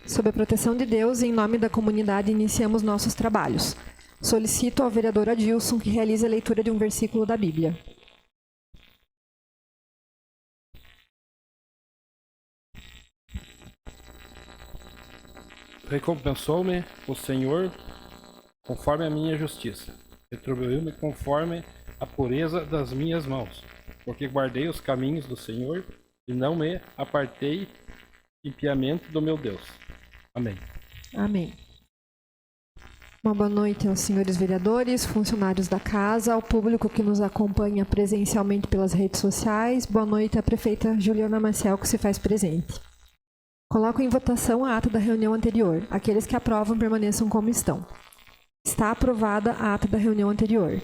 Sob a proteção de Deus e em nome da comunidade, iniciamos nossos trabalhos. Solicito ao vereador Adilson que realize a leitura de um versículo da Bíblia. Recompensou-me o Senhor conforme a minha justiça. Retribuiu-me conforme a pureza das minhas mãos. Porque guardei os caminhos do Senhor e não me apartei impiamente do meu Deus. Amém. Amém. Uma boa noite aos senhores vereadores, funcionários da casa, ao público que nos acompanha presencialmente pelas redes sociais. Boa noite à prefeita Juliana Maciel, que se faz presente. Coloco em votação a ata da reunião anterior. Aqueles que aprovam permaneçam como estão. Está aprovada a ata da reunião anterior.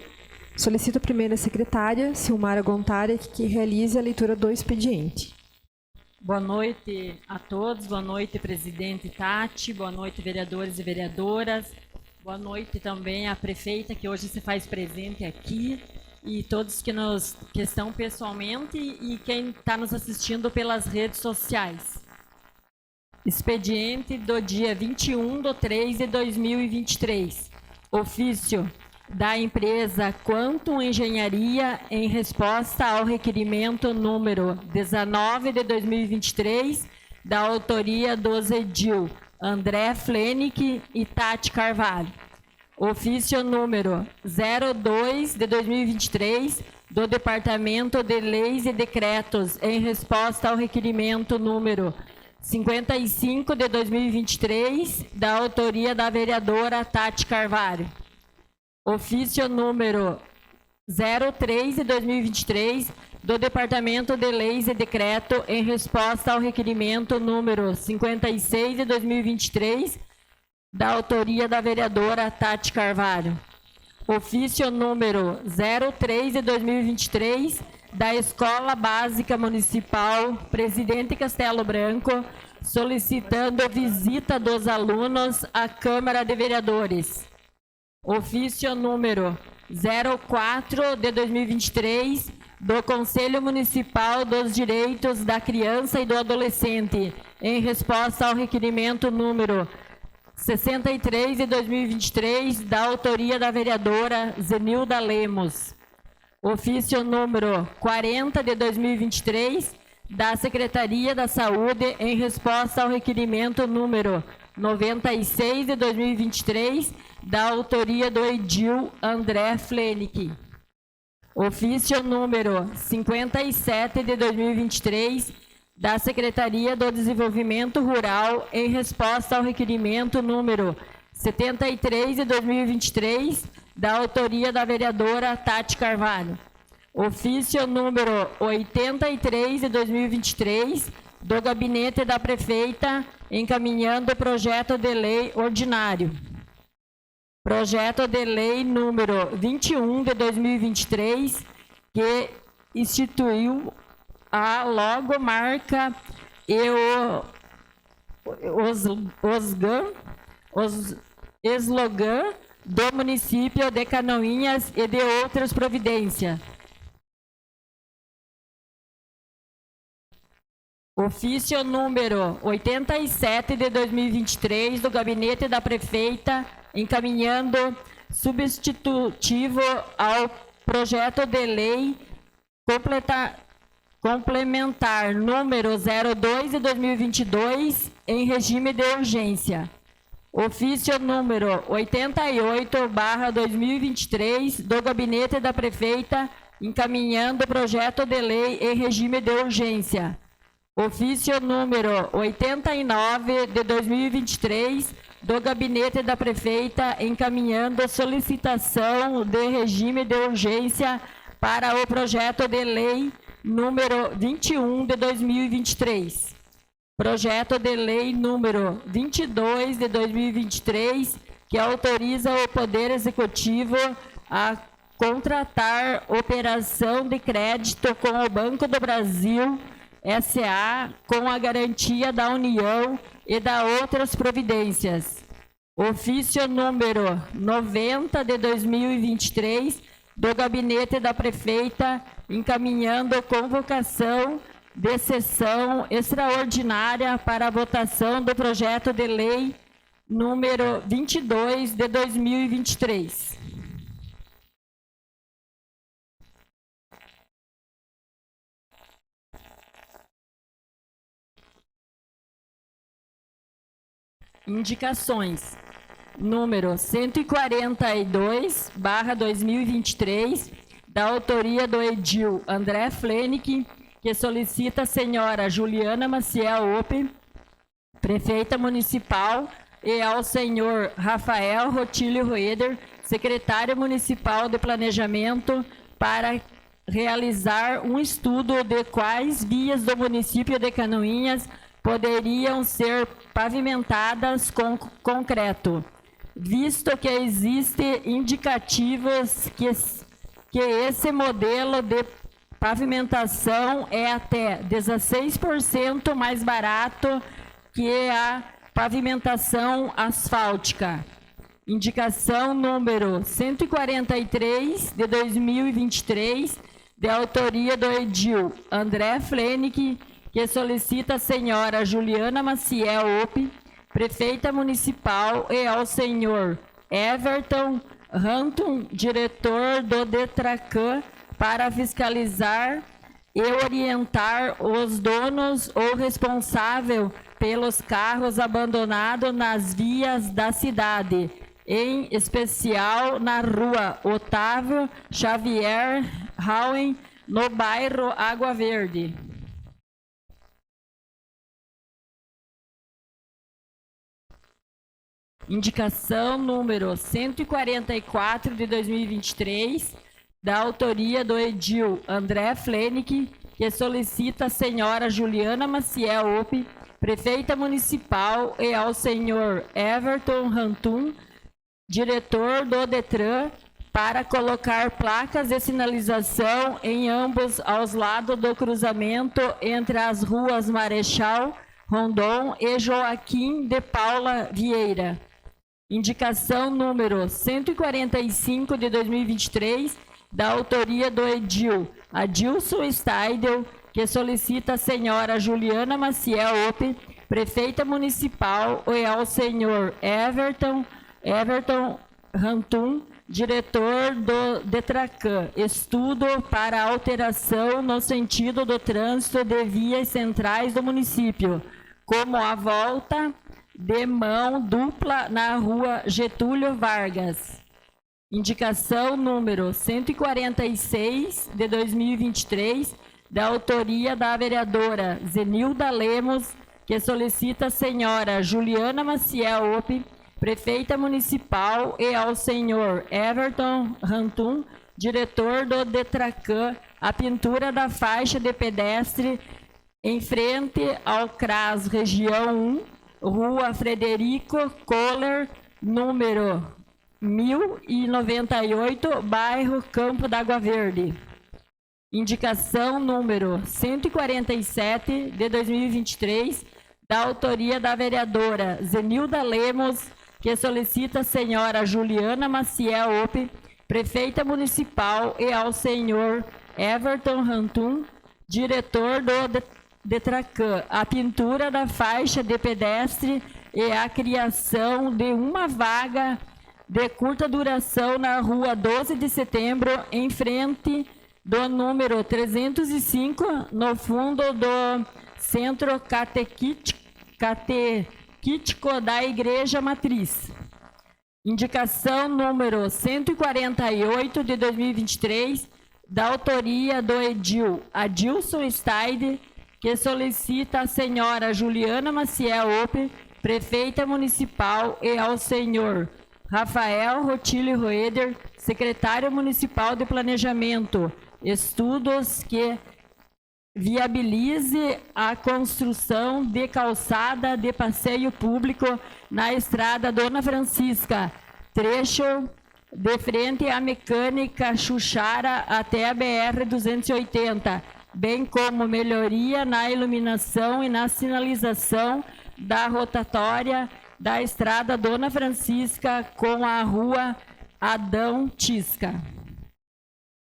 Solicito a primeira secretária, Silmara Gontari, que realize a leitura do expediente. Boa noite a todos, boa noite, presidente Tati, boa noite, vereadores e vereadoras, boa noite também à prefeita, que hoje se faz presente aqui, e todos que estão pessoalmente e quem está nos assistindo pelas redes sociais. Expediente do dia 21/3/2023. Ofício da empresa Quantum Engenharia em resposta ao requerimento número 19 de 2023, da autoria dos edil André Flenick e Tati Carvalho. Ofício número 02 de 2023, do Departamento de Leis e Decretos em resposta ao requerimento número 55 de 2023, da autoria da vereadora Tati Carvalho. Ofício número 03 de 2023, do Departamento de Leis e Decreto em resposta ao requerimento número 56 de 2023, da autoria da vereadora Tati Carvalho. Ofício número 03 de 2023, da Escola Básica Municipal Presidente Castelo Branco, solicitando visita dos alunos à Câmara de Vereadores. Ofício número 04 de 2023, do Conselho Municipal dos Direitos da Criança e do Adolescente, em resposta ao requerimento número 63 de 2023, da autoria da vereadora Zenilda Lemos. Ofício número 40 de 2023, da Secretaria da Saúde, em resposta ao requerimento número 96 de 2023, da autoria do edil André Flenick. Ofício número 57 de 2023, da Secretaria do Desenvolvimento Rural, em resposta ao requerimento número 73 de 2023, da autoria da vereadora Tati Carvalho. Ofício número 83 de 2023, do Gabinete da Prefeita, encaminhando o projeto de lei ordinário. Projeto de lei número 21 de 2023, que instituiu a logomarca e os slogan do município de Canoinhas e de outras providências. Ofício número 87 de 2023, do Gabinete da Prefeita, encaminhando substitutivo ao projeto de lei complementar número 02 de 2022, em regime de urgência. Ofício número 88/2023, do Gabinete da Prefeita, encaminhando o projeto de lei em regime de urgência. Ofício número 89 de 2023, do Gabinete da Prefeita, encaminhando solicitação de regime de urgência para o projeto de lei número 21 de 2023. Projeto de lei número 22 de 2023, que autoriza o Poder Executivo a contratar operação de crédito com o Banco do Brasil S.A. com a garantia da União e da outras providências. Ofício número 90 de 2023, do Gabinete da Prefeita, encaminhando convocação de sessão extraordinária para a votação do projeto de lei número 22 de 2023. Indicações. Número 142/2023, da autoria do edil André Flenick, que solicita a senhora Juliana Maciel Ope, prefeita municipal, e ao senhor Rafael Rotílio Roeder, secretário municipal de planejamento, para realizar um estudo de quais vias do município de Canoinhas poderiam ser pavimentadas com concreto, visto que existem indicativos que esse modelo de pavimentação é até 16% mais barato que a pavimentação asfáltica. Indicação número 143 de 2023, de autoria do edil André Flenick, que solicita a senhora Juliana Maciel Ope, prefeita municipal, e ao senhor Everton Rantum, diretor do DETRACAN, para fiscalizar e orientar os donos ou responsável pelos carros abandonados nas vias da cidade, em especial na rua Otávio Xavier Rauen, no bairro Água Verde. Indicação número 144 de 2023, da autoria do edil André Flenick, que solicita a senhora Juliana Maciel Ope, prefeita municipal, e ao senhor Everton Rantum, diretor do DETRAN, para colocar placas de sinalização em ambos aos lados do cruzamento entre as ruas Marechal Rondon e Joaquim de Paula Vieira. Indicação número 145 de 2023, da autoria do edil Adilson Steidel, que solicita a senhora Juliana Maciel Ope, prefeita municipal, e ao senhor Everton Rantum, diretor do DETRACAN, estudo para alteração no sentido do trânsito de vias centrais do município, como a volta de mão dupla na rua Getúlio Vargas. Indicação número 146 de 2023, da autoria da vereadora Zenilda Lemos, que solicita a senhora Juliana Maciel Ope, prefeita municipal, e ao senhor Everton Rantum, diretor do DETRACAN, a pintura da faixa de pedestre em frente ao CRAS Região 1, Rua Frederico Kohler, número 1098, bairro Campo d'Água Verde. Indicação número 147 de 2023, da autoria da vereadora Zenilda Lemos, que solicita a senhora Juliana Maciel Ope, prefeita municipal, e ao senhor Everton Rantum, diretor do DETRACAN, a pintura da faixa de pedestre e a criação de uma vaga de curta duração na rua 12 de setembro, em frente do número 305, no fundo do centro catequítico da Igreja Matriz. Indicação número 148 de 2023, da autoria do edil Adilson Steide, que solicita a senhora Juliana Maciel Ope, prefeita municipal, e ao senhor Rafael Rotílio Roeder, secretário municipal de planejamento, estudos que viabilize a construção de calçada de passeio público na estrada Dona Francisca, trecho de frente à Mecânica Xuxara até a BR-280, bem como melhoria na iluminação e na sinalização da rotatória da estrada Dona Francisca com a rua Adão Tisca.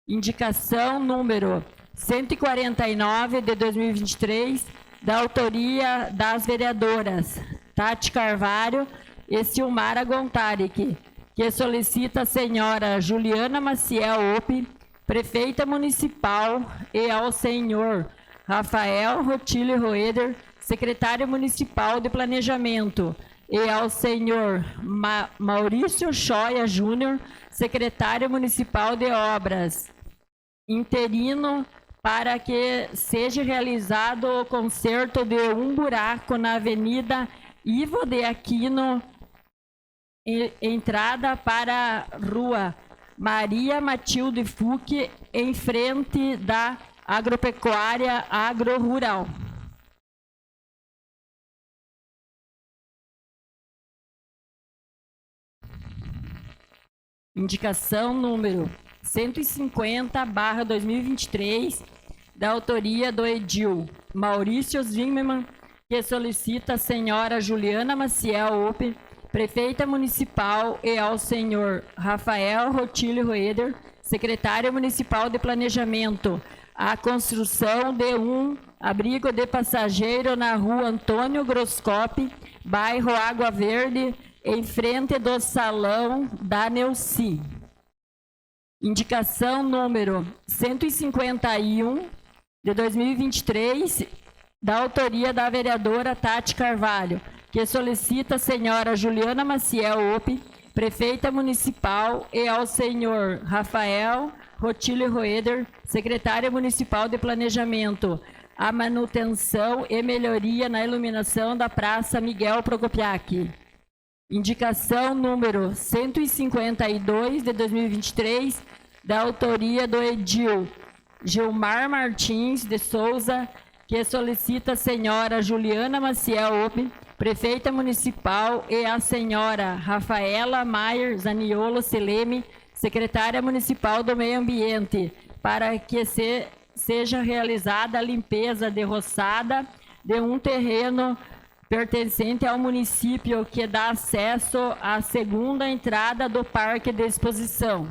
Indicação número 149 de 2023, da autoria das vereadoras Tati Carvalho e Silmara Gontaric, que solicita a senhora Juliana Maciel Ope, prefeita municipal, e ao senhor Rafael Rotilho Roeder, secretário municipal de planejamento, e ao senhor Maurício Choia Júnior, secretário municipal de obras, interino, para que seja realizado o conserto de um buraco na Avenida Ivo de Aquino, entrada para a Rua Maria Matilde Fuque, em frente da Agropecuária Agro-Rural. Indicação número 150/2023, da autoria do edil Maurício Zimmermann, que solicita a senhora Juliana Maciel Ope, prefeita municipal, e ao senhor Rafael Rotilho Roeder, secretário municipal de planejamento, a construção de um abrigo de passageiro na rua Antônio Groscopi, bairro Água Verde, em frente do Salão da Neuci. Indicação número 151 de 2023, da autoria da vereadora Tati Carvalho, que solicita a senhora Juliana Maciel Ope, prefeita municipal, e ao senhor Rafael Rotilho Roeder, secretário municipal de planejamento, a manutenção e melhoria na iluminação da Praça Miguel Procopiac. Indicação número 152 de 2023, da autoria do edil Gilmar Martins de Souza, que solicita a senhora Juliana Maciel Ope, prefeita municipal, e a senhora Rafaela Maier Zaniolo Seleme, secretária municipal do meio ambiente, para que seja realizada a limpeza de roçada de um terreno pertencente ao município, que dá acesso à segunda entrada do Parque de Exposição.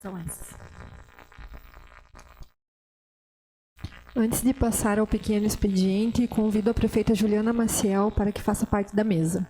São essas. Antes de passar ao pequeno expediente, convido a prefeita Juliana Maciel para que faça parte da mesa.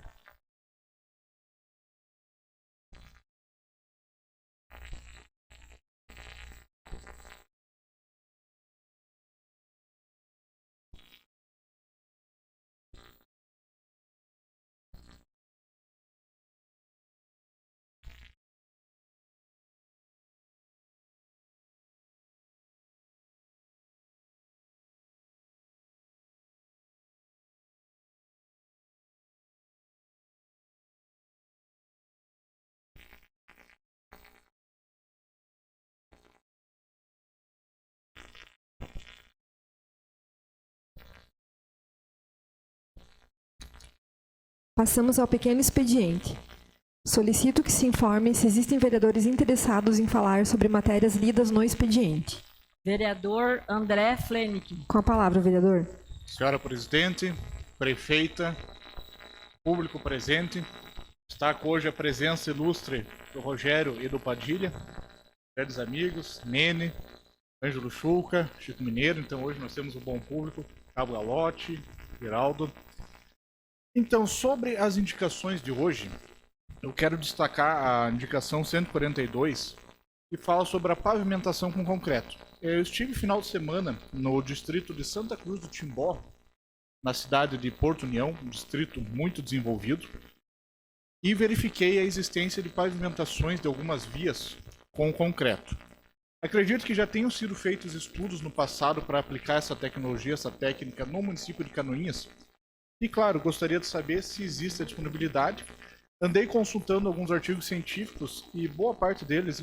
Passamos ao pequeno expediente. Solicito que se informe se existem vereadores interessados em falar sobre matérias lidas no expediente. Vereador André Flenick. Com a palavra, vereador. Senhora presidente, prefeita, público presente, destaco hoje a presença ilustre do Rogério e do Padilha, velhos amigos, Nene, Ângelo Chuca, Chico Mineiro. Então hoje nós temos um bom público, Cabo Galote, Geraldo. Então, sobre as indicações de hoje, eu quero destacar a indicação 142, que fala sobre a pavimentação com concreto. Eu estive final de semana no distrito de Santa Cruz do Timbó, na cidade de Porto União, um distrito muito desenvolvido, e verifiquei a existência de pavimentações de algumas vias com concreto. Acredito que já tenham sido feitos estudos no passado para aplicar essa tecnologia, essa técnica no município de Canoinhas. E claro, gostaria de saber se existe a disponibilidade. Andei consultando alguns artigos científicos e boa parte deles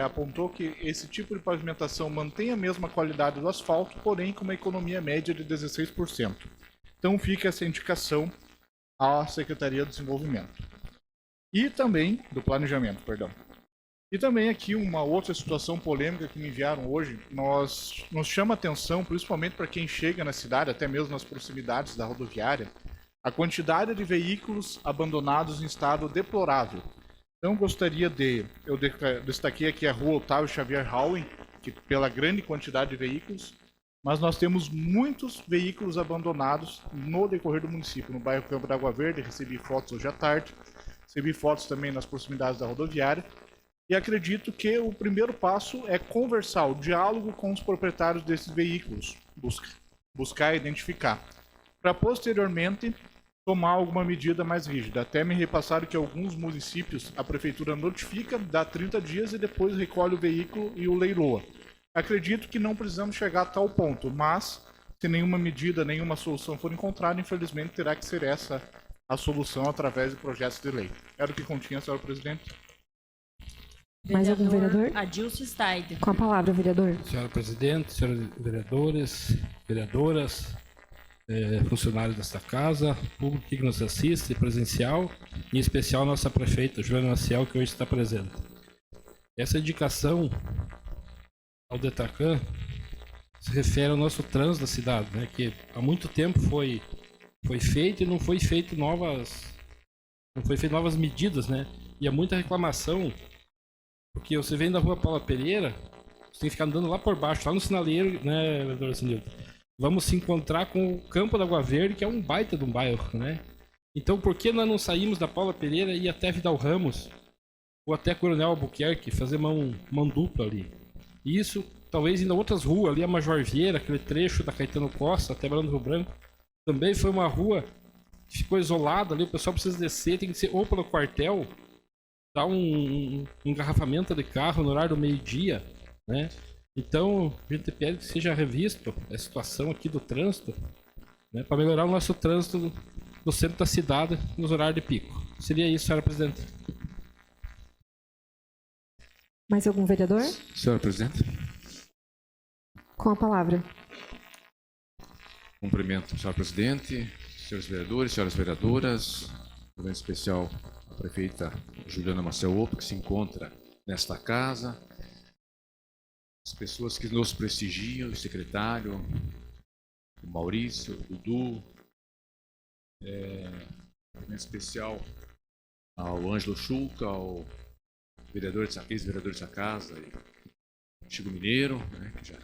apontou que esse tipo de pavimentação mantém a mesma qualidade do asfalto, porém com uma economia média de 16%. Então fica essa indicação à Secretaria do Desenvolvimento. E também, do Planejamento, perdão. E também aqui uma outra situação polêmica que me enviaram hoje, nos chama a atenção, principalmente para quem chega na cidade, até mesmo nas proximidades da rodoviária, a quantidade de veículos abandonados em estado deplorável. Então eu destaquei aqui a rua Otávio Xavier Howen, que pela grande quantidade de veículos, mas nós temos muitos veículos abandonados no decorrer do município. No bairro Campo da Água Verde, recebi fotos hoje à tarde, recebi fotos também nas proximidades da rodoviária, e acredito que o primeiro passo é conversar, o diálogo com os proprietários desses veículos, buscar identificar, para posteriormente tomar alguma medida mais rígida. Até me repassaram que alguns municípios a prefeitura notifica, dá 30 dias e depois recolhe o veículo e o leiloa. Acredito que não precisamos chegar a tal ponto, mas se nenhuma medida, nenhuma solução for encontrada, infelizmente terá que ser essa a solução através de projetos de lei. Era o que continha, senhora presidente. Mais algum vereador? Adilson Steide. Com a palavra, vereador. Senhora presidente, senhores vereadores, vereadoras, funcionários desta casa, público que nos assiste, presencial, e em especial a nossa prefeita, Juliana Maciel, que hoje está presente. Essa indicação ao DETRACAN se refere ao nosso trânsito da cidade, né, que há muito tempo foi feito e não foi feito novas medidas, né? E há muita reclamação, porque você vem da rua Paula Pereira, você tem que ficar andando lá por baixo, lá no sinaleiro, né, vereador Sinildo? Vamos se encontrar com o Campo da Água Verde, que é um baita de um bairro, né? Então, por que nós não saímos da Paula Pereira e ir até Vidal Ramos, ou até Coronel Albuquerque, fazer mão dupla ali? E isso, talvez indo a outras ruas, ali a Major Vieira, aquele trecho da Caetano Costa, até Barão do Rio Branco, também foi uma rua que ficou isolada ali, o pessoal precisa descer, tem que ser ou pelo quartel, dar um engarrafamento de carro no horário do meio-dia, né? Então, a gente pede que seja revisto a situação aqui do trânsito, né, para melhorar o nosso trânsito no centro da cidade nos horários de pico. Seria isso, senhora presidente. Mais algum vereador? Senhora presidente, Com a palavra. cumprimento a senhora presidente, senhores vereadores, senhoras vereadoras, em especial a prefeita Juliana Maciel, que se encontra nesta casa, as pessoas que nos prestigiam, o secretário, o Maurício, o Dudu, em especial ao Ângelo Schulca, ao ex-vereador dessa casa, Chico Mineiro, né, que já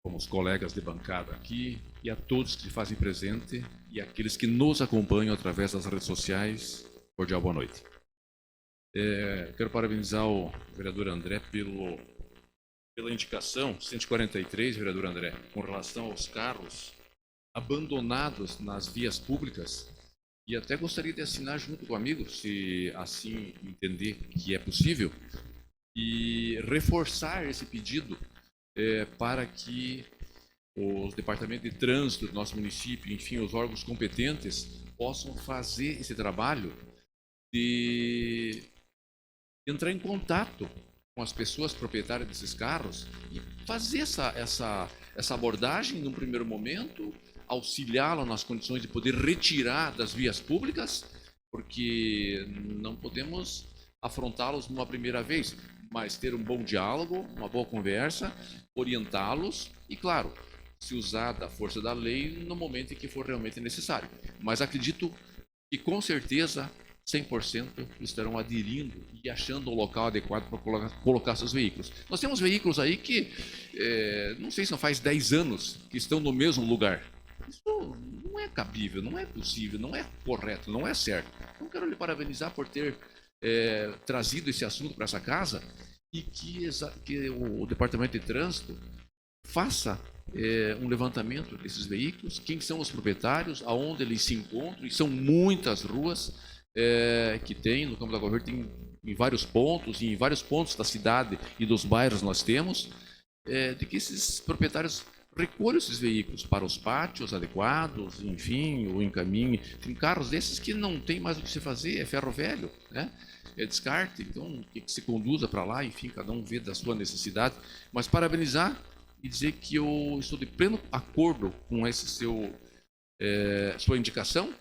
fomos colegas de bancada aqui, e a todos que se fazem presente e aqueles que nos acompanham através das redes sociais. Cordial boa noite. Quero parabenizar o vereador André pela indicação 143, vereador André, com relação aos carros abandonados nas vias públicas, e até gostaria de assinar junto com o amigo, se assim entender que é possível, e reforçar esse pedido para que os departamentos de trânsito do nosso município, enfim, os órgãos competentes, possam fazer esse trabalho de entrar em contato com as pessoas proprietárias desses carros e fazer essa abordagem num primeiro momento, auxiliá-la nas condições de poder retirar das vias públicas, porque não podemos afrontá-los numa primeira vez, mas ter um bom diálogo, uma boa conversa, orientá-los e, claro, se usar da força da lei no momento em que for realmente necessário. Mas acredito que, com certeza, 100% estarão aderindo e achando um local adequado para colocar seus veículos. Nós temos veículos aí que, não sei se não faz 10 anos, que estão no mesmo lugar. Isso não é cabível, não é possível, não é correto, não é certo. Então, quero lhe parabenizar por ter trazido esse assunto para essa casa e que o Departamento de Trânsito faça um levantamento desses veículos, quem são os proprietários, aonde eles se encontram, e são muitas ruas que tem no Campo da Água Verde, tem em vários pontos, e em vários pontos da cidade e dos bairros nós temos, de que esses proprietários recolham esses veículos para os pátios adequados, enfim, ou encaminhem. Tem carros desses que não tem mais o que se fazer, é ferro velho, né? É descarte, então que se conduza para lá, enfim, cada um vê da sua necessidade. Mas parabenizar e dizer que eu estou de pleno acordo com esse sua indicação,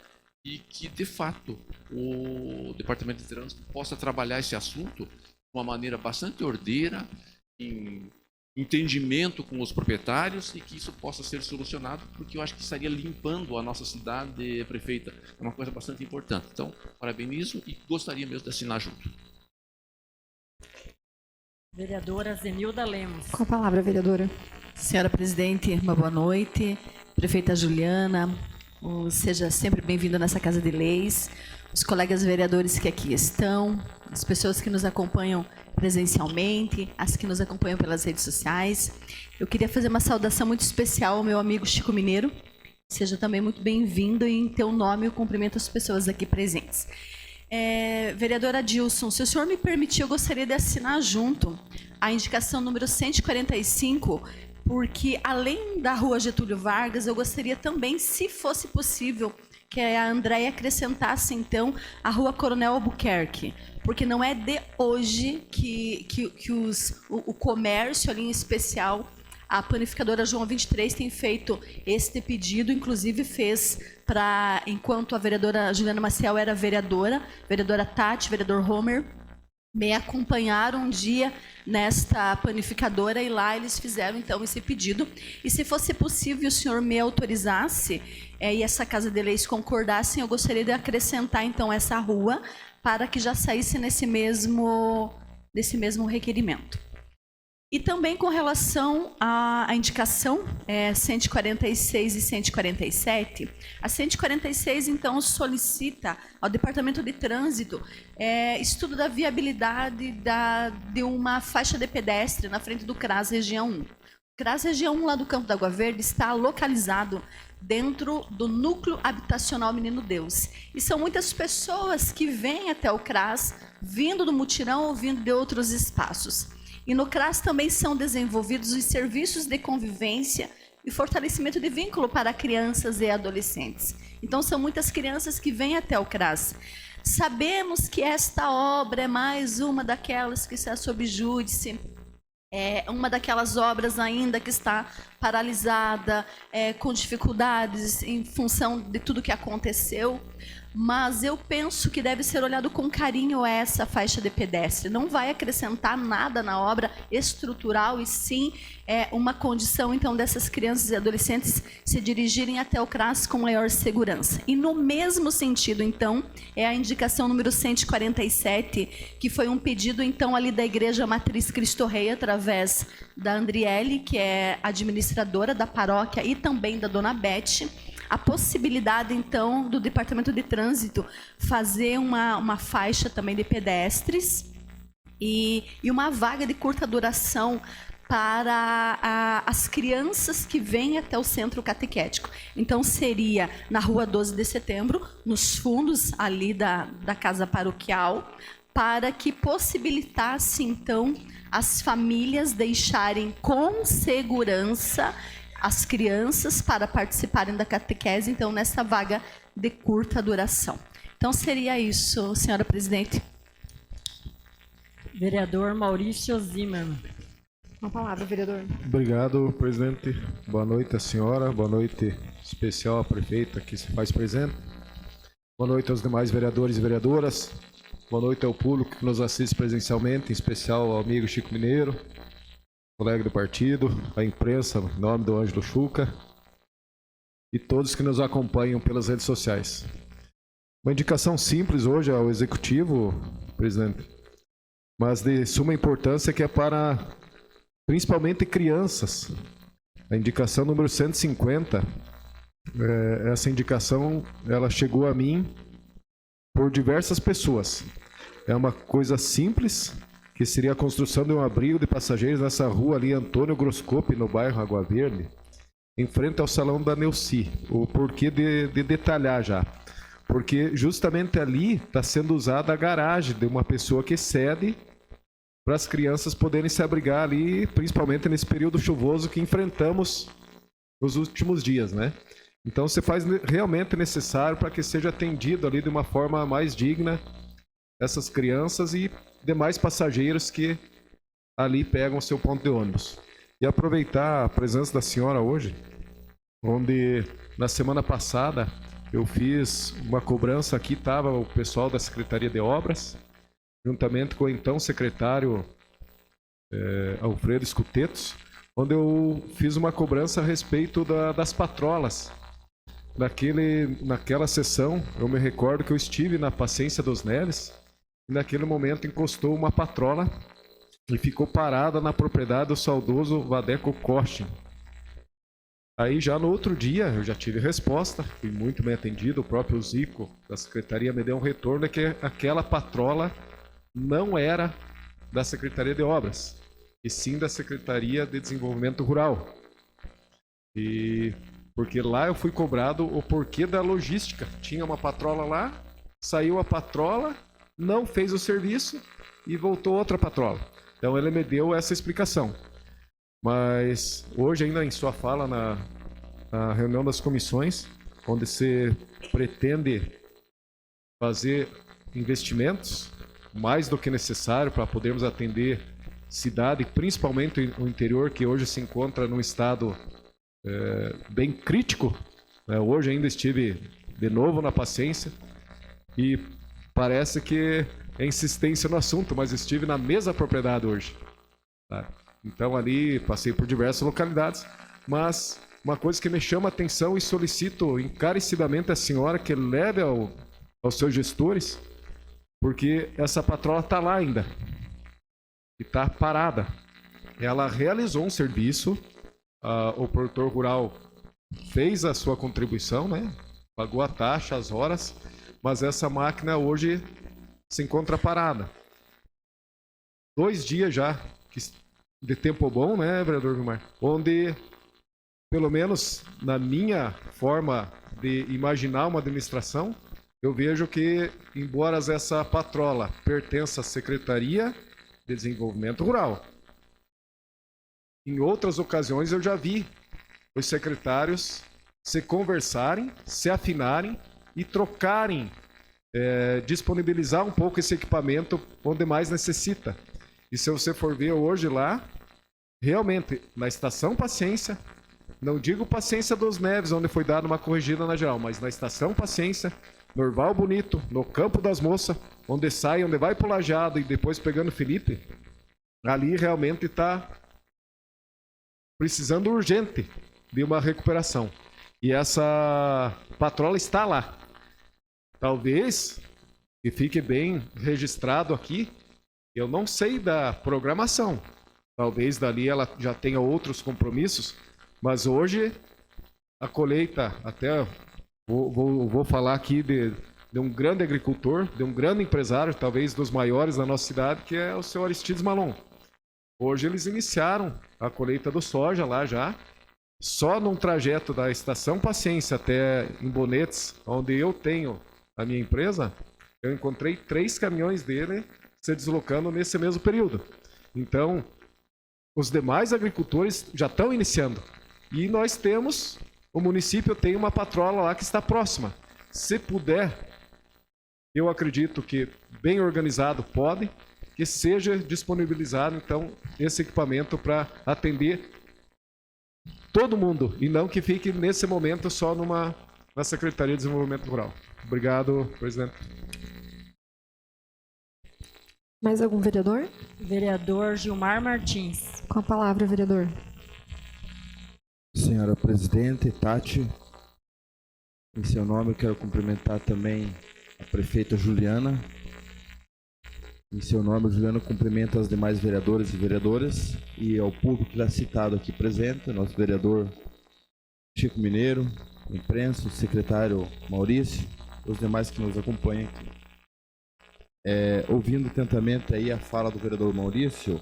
e que, de fato, o Departamento de Trânsito possa trabalhar esse assunto de uma maneira bastante ordeira, em entendimento com os proprietários, e que isso possa ser solucionado, porque eu acho que estaria limpando a nossa cidade, prefeita. É uma coisa bastante importante. Então, parabenizo e gostaria mesmo de assinar junto. Vereadora Zenilda Lemos. Com a palavra, vereadora. Senhora presidente, uma boa noite. Prefeita Juliana, seja sempre bem-vindo nessa Casa de Leis. Os colegas vereadores que aqui estão, as pessoas que nos acompanham presencialmente, as que nos acompanham pelas redes sociais. Eu queria fazer uma saudação muito especial ao meu amigo Chico Mineiro. Seja também muito bem-vindo e, em teu nome, eu cumprimento as pessoas aqui presentes. Vereadora Adilson, se o senhor me permitir, eu gostaria de assinar junto a indicação número 145, porque, além da Rua Getúlio Vargas, eu gostaria também, se fosse possível, que a Andréia acrescentasse, então, a Rua Coronel Albuquerque, porque não é de hoje que o comércio ali, em especial, a panificadora João 23 tem feito este pedido, inclusive fez para, enquanto a vereadora Juliana Maciel era vereadora Tati, vereador Homer, me acompanharam um dia nesta panificadora e lá eles fizeram, então, esse pedido. E se fosse possível, o senhor me autorizasse e essa Casa de Leis concordassem, eu gostaria de acrescentar, então, essa rua para que já saísse nesse mesmo requerimento. E também com relação à indicação 146 e 147, a 146, então, solicita ao Departamento de Trânsito estudo da viabilidade de uma faixa de pedestre na frente do CRAS Região 1. O CRAS Região 1, lá do Campo da Água Verde, está localizado dentro do núcleo habitacional Menino Deus. E são muitas pessoas que vêm até o CRAS, vindo do mutirão ou vindo de outros espaços. E no CRAS também são desenvolvidos os serviços de convivência e fortalecimento de vínculo para crianças e adolescentes. Então, são muitas crianças que vêm até o CRAS. Sabemos que esta obra é mais uma daquelas que está sob júdice, é uma daquelas obras ainda que está paralisada, com dificuldades em função de tudo que aconteceu. Mas eu penso que deve ser olhado com carinho essa faixa de pedestre. Não vai acrescentar nada na obra estrutural, e sim uma condição, então, dessas crianças e adolescentes se dirigirem até o CRAS com maior segurança. E no mesmo sentido, então, é a indicação número 147, que foi um pedido, então, ali da Igreja Matriz Cristo Rei, através da Andriele, que é administradora da paróquia, e também da Dona Beth, a possibilidade, então, do Departamento de Trânsito fazer uma faixa também de pedestres e uma vaga de curta duração para as crianças que vêm até o centro catequético. Então, seria na Rua 12 de Setembro, nos fundos ali da casa paroquial, para que possibilitasse, então, as famílias deixarem com segurança as crianças para participarem da catequese, então, nessa vaga de curta duração. Então, seria isso, senhora presidente. Vereador Maurício Zimmermann. Com a palavra, vereador. Obrigado, presidente. Boa noite à senhora, boa noite especial à prefeita que se faz presente. Boa noite aos demais vereadores e vereadoras. Boa noite ao público que nos assiste presencialmente, em especial ao amigo Chico Mineiro, colega do partido, a imprensa, em nome do Ângelo Chuca, e todos que nos acompanham pelas redes sociais. Uma indicação simples hoje ao Executivo, presidente, mas de suma importância, que é para principalmente crianças. A indicação número 150, essa indicação ela chegou a mim por diversas pessoas. É uma coisa simples, que seria a construção de um abrigo de passageiros nessa rua ali, Antônio Groscopi, no bairro Água Verde, em frente ao Salão da Neuci. O porquê de detalhar já. Porque justamente ali está sendo usada a garagem de uma pessoa que cede para as crianças poderem se abrigar ali, principalmente nesse período chuvoso que enfrentamos nos últimos dias, né? Então, se faz realmente necessário para que seja atendido ali de uma forma mais digna essas crianças e demais passageiros que ali pegam o seu ponto de ônibus. E aproveitar a presença da senhora hoje, onde na semana passada eu fiz uma cobrança aqui, estava o pessoal da Secretaria de Obras, juntamente com o então secretário Alfredo Escutetos, onde eu fiz uma cobrança a respeito das patrolas. Naquela sessão, eu me recordo que eu estive na Paciência dos Neves, e naquele momento encostou uma patrola e ficou parada na propriedade do saudoso Vadeco Costin. Aí já no outro dia eu já tive resposta, fui muito bem atendido, o próprio Zico da secretaria me deu um retorno que aquela patrola não era da Secretaria de Obras, e sim da Secretaria de Desenvolvimento Rural. E porque lá eu fui cobrado o porquê da logística. Tinha uma patrola lá, saiu a patrola, não fez o serviço e voltou outra patrola. Então ele me deu essa explicação. Mas hoje ainda em sua fala na reunião das comissões, onde se pretende fazer investimentos mais do que necessário para podermos atender cidade, principalmente o interior, que hoje se encontra num estado bem crítico. Hoje ainda estive de novo na Paciência e parece que é insistência no assunto, mas estive na mesma propriedade hoje. Tá? Então ali passei por diversas localidades, mas uma coisa que me chama a atenção e solicito encarecidamente a senhora que leve aos seus gestores, porque essa patrola está lá ainda e está parada. Ela realizou um serviço, o produtor rural fez a sua contribuição, né? Pagou a taxa, as horas, mas essa máquina hoje se encontra parada. 2 dias já de tempo bom, né, vereador Vilmar? Onde, pelo menos na minha forma de imaginar uma administração, eu vejo que, embora essa patrola pertença à Secretaria de Desenvolvimento Rural, em outras ocasiões eu já vi os secretários se conversarem, se afinarem e trocarem, disponibilizar um pouco esse equipamento onde mais necessita. E se você for ver hoje lá, realmente, na Estação Paciência, não digo Paciência dos Neves, onde foi dada uma corrigida na geral, mas na Estação Paciência, no Orval Bonito, no Campo das Moças, onde sai, onde vai pro Lajeado e depois pegando Felipe, ali realmente está precisando urgente de uma recuperação. E essa patrola está lá. Talvez, que fique bem registrado aqui, eu não sei da programação. Talvez dali ela já tenha outros compromissos, mas hoje a colheita, até vou falar aqui de um grande agricultor, de um grande empresário, talvez dos maiores da nossa cidade, que é o senhor Aristides Malon. Hoje eles iniciaram a colheita do soja lá já, só num trajeto da Estação Paciência até em Bonetes, onde eu tenho a minha empresa, eu encontrei 3 caminhões dele se deslocando nesse mesmo período. Então, os demais agricultores já estão iniciando. E nós temos, o município tem uma patrola lá que está próxima. Se puder, eu acredito que bem organizado pode, que seja disponibilizado, então, esse equipamento para atender todo mundo e não que fique nesse momento só na Secretaria de Desenvolvimento Rural. Obrigado, presidente. Mais algum vereador? Vereador Gilmar Martins. Com a palavra, vereador. Senhora presidente, Tati, em seu nome eu quero cumprimentar também a prefeita Juliana. Em seu nome, Juliana cumprimenta as demais vereadores e vereadoras e ao público já citado aqui presente, nosso vereador Chico Mineiro, imprensa, o secretário Maurício, os demais que nos acompanham aqui. Ouvindo atentamente aí a fala do vereador Maurício,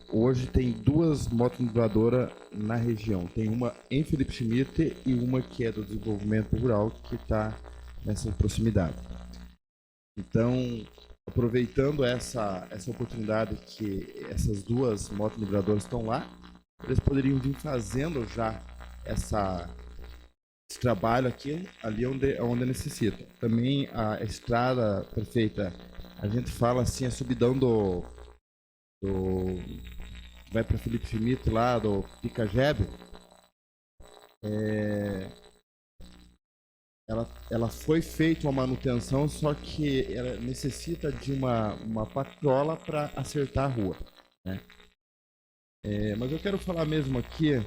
hoje tem 2 motoniveladoras na região. Tem uma em Felipe Schmidt e uma que é do desenvolvimento rural, que está nessa proximidade. Então, aproveitando essa oportunidade que essas 2 motoniveladoras estão lá, eles poderiam vir fazendo já esse trabalho aqui, ali onde necessita. Também a estrada, prefeita, a gente fala assim, a subidão vai para Felipe Schmidt lá, do Picajebe, ela foi feita uma manutenção, só que ela necessita de uma patrola para acertar a rua, né? Mas eu quero falar mesmo aqui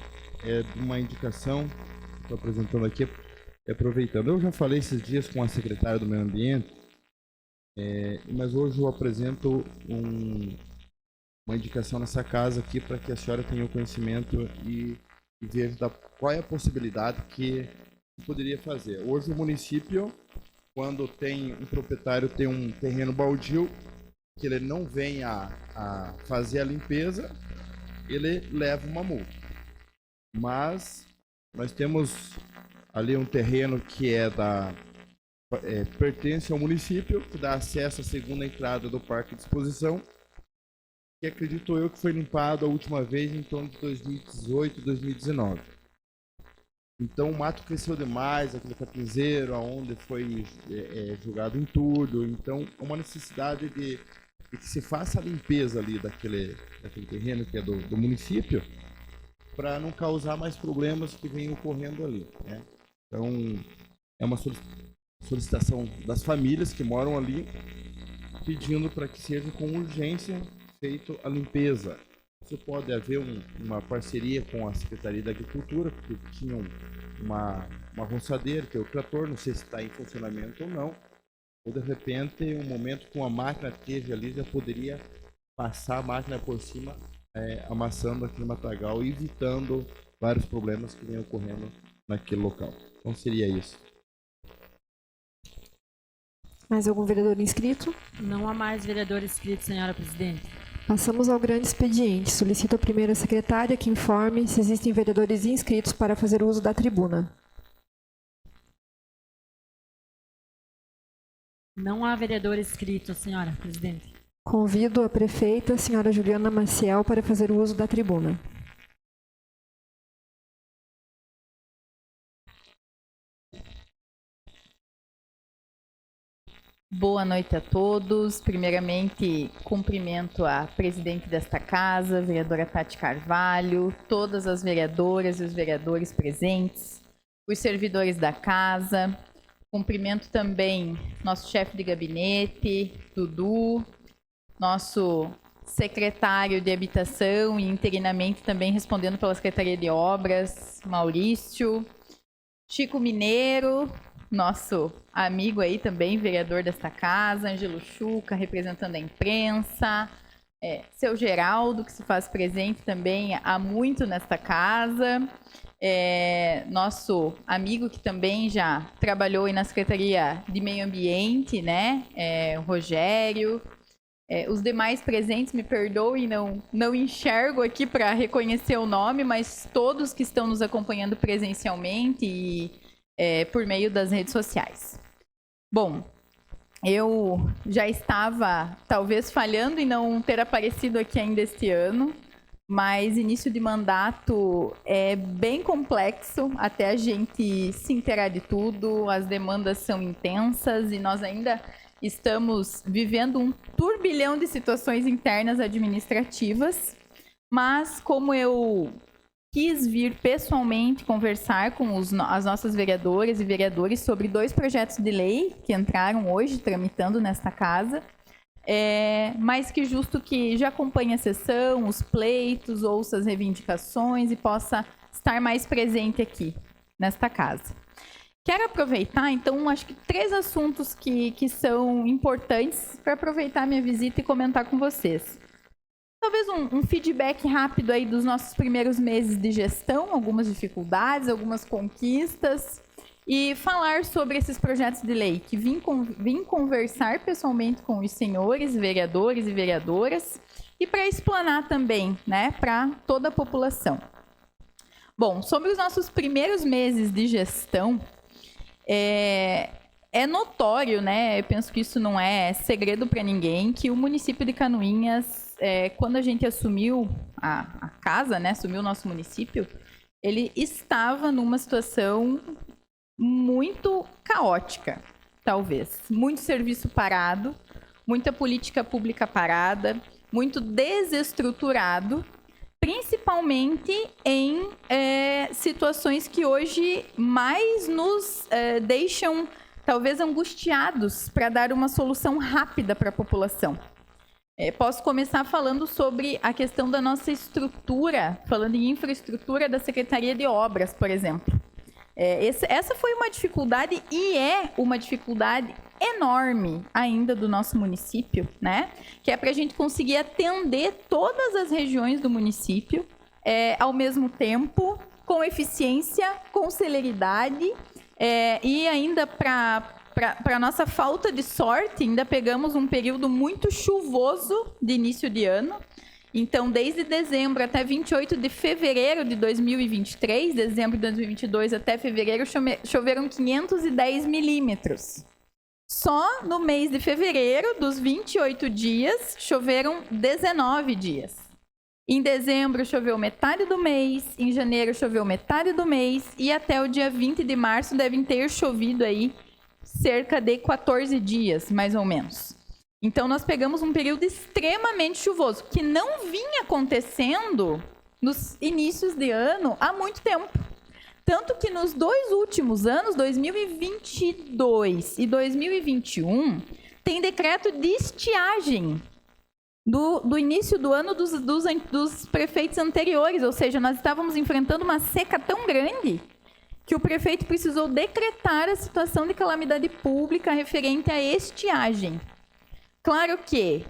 de uma indicação que estou apresentando aqui, aproveitando. Eu já falei esses dias com a secretária do Meio Ambiente, mas hoje eu apresento uma indicação nessa casa aqui para que a senhora tenha o conhecimento e veja qual é a possibilidade que poderia fazer. Hoje o município, quando um proprietário tem um terreno baldio, que ele não vem a fazer a limpeza, ele leva uma multa. Mas nós temos ali um terreno que pertence ao município, que dá acesso à segunda entrada do Parque de Exposição, que acredito eu que foi limpado a última vez em torno de 2018, 2019. Então o mato cresceu demais, aquele capinzeiro, onde foi jogado entulho. Então é uma necessidade de que se faça a limpeza ali daquele terreno que é do município, para não causar mais problemas que vêm ocorrendo ali, né? Então é uma solicitação das famílias que moram ali, pedindo para que seja com urgência feito a limpeza. Isso pode haver uma parceria com a Secretaria da Agricultura, porque tinham uma roçadeira, que é o trator, não sei se está em funcionamento ou não, ou de repente, um momento com a máquina esteja ali, já poderia passar a máquina por cima, amassando aquele matagal, evitando vários problemas que vêm ocorrendo naquele local. Então seria isso. Mais algum vereador inscrito? Não há mais vereador inscrito, senhora presidente. Passamos ao grande expediente. Solicito a primeira secretária que informe se existem vereadores inscritos para fazer uso da tribuna. Não há vereador inscrito, senhora presidente. Convido a prefeita, senhora Juliana Maciel, para fazer uso da tribuna. Boa noite a todos. Primeiramente, cumprimento a presidente desta casa, vereadora Tati Carvalho, todas as vereadoras e os vereadores presentes, os servidores da casa. Cumprimento também nosso chefe de gabinete, Dudu, nosso secretário de Habitação e interinamente também respondendo pela Secretaria de Obras, Maurício, Chico Mineiro, nosso amigo aí também, vereador desta casa, Ângelo Chuca, representando a imprensa, seu Geraldo, que se faz presente também há muito nesta casa, nosso amigo que também já trabalhou aí na Secretaria de Meio Ambiente, né, o Rogério, os demais presentes, me perdoem, não enxergo aqui para reconhecer o nome, mas todos que estão nos acompanhando presencialmente e por meio das redes sociais. Bom, eu já estava talvez falhando em não ter aparecido aqui ainda este ano, mas início de mandato é bem complexo até a gente se inteirar de tudo, as demandas são intensas e nós ainda estamos vivendo um turbilhão de situações internas administrativas, mas como eu quis vir pessoalmente conversar com as nossas vereadoras e vereadores sobre 2 projetos de lei que entraram hoje, tramitando nesta casa, mas que justo que já acompanhe a sessão, os pleitos, ouça as reivindicações e possa estar mais presente aqui, nesta casa. Quero aproveitar, então, acho que 3 assuntos que são importantes para aproveitar minha visita e comentar com vocês. Talvez um feedback rápido aí dos nossos primeiros meses de gestão, algumas dificuldades, algumas conquistas, e falar sobre esses projetos de lei que vim conversar pessoalmente com os senhores vereadores e vereadoras e para explanar também, né, para toda a população. Bom, sobre os nossos primeiros meses de gestão, é notório, né, eu penso que isso não é segredo para ninguém, que o município de Canoinhas, quando a gente assumiu a casa, né, assumiu o nosso município, ele estava numa situação muito caótica, talvez. Muito serviço parado, muita política pública parada, muito desestruturado, principalmente em situações que hoje mais nos deixam, talvez, angustiados para dar uma solução rápida para a população. Posso começar falando sobre a questão da nossa estrutura, falando em infraestrutura da Secretaria de Obras, por exemplo. Essa foi uma dificuldade e é uma dificuldade enorme ainda do nosso município, né? Que é para a gente conseguir atender todas as regiões do município ao mesmo tempo, com eficiência, com celeridade, e ainda para nossa falta de sorte, ainda pegamos um período muito chuvoso de início de ano. Então, desde dezembro até 28 de fevereiro de 2023, dezembro de 2022 até fevereiro, choveram 510 milímetros. Só no mês de fevereiro, dos 28 dias, choveram 19 dias. Em dezembro, choveu metade do mês, em janeiro, choveu metade do mês, e até o dia 20 de março devem ter chovido aí cerca de 14 dias, mais ou menos. Então, nós pegamos um período extremamente chuvoso, que não vinha acontecendo nos inícios de ano há muito tempo. Tanto que nos 2 últimos anos, 2022 e 2021, tem decreto de estiagem do início do ano dos prefeitos anteriores. Ou seja, nós estávamos enfrentando uma seca tão grande que o prefeito precisou decretar a situação de calamidade pública referente à estiagem. Claro que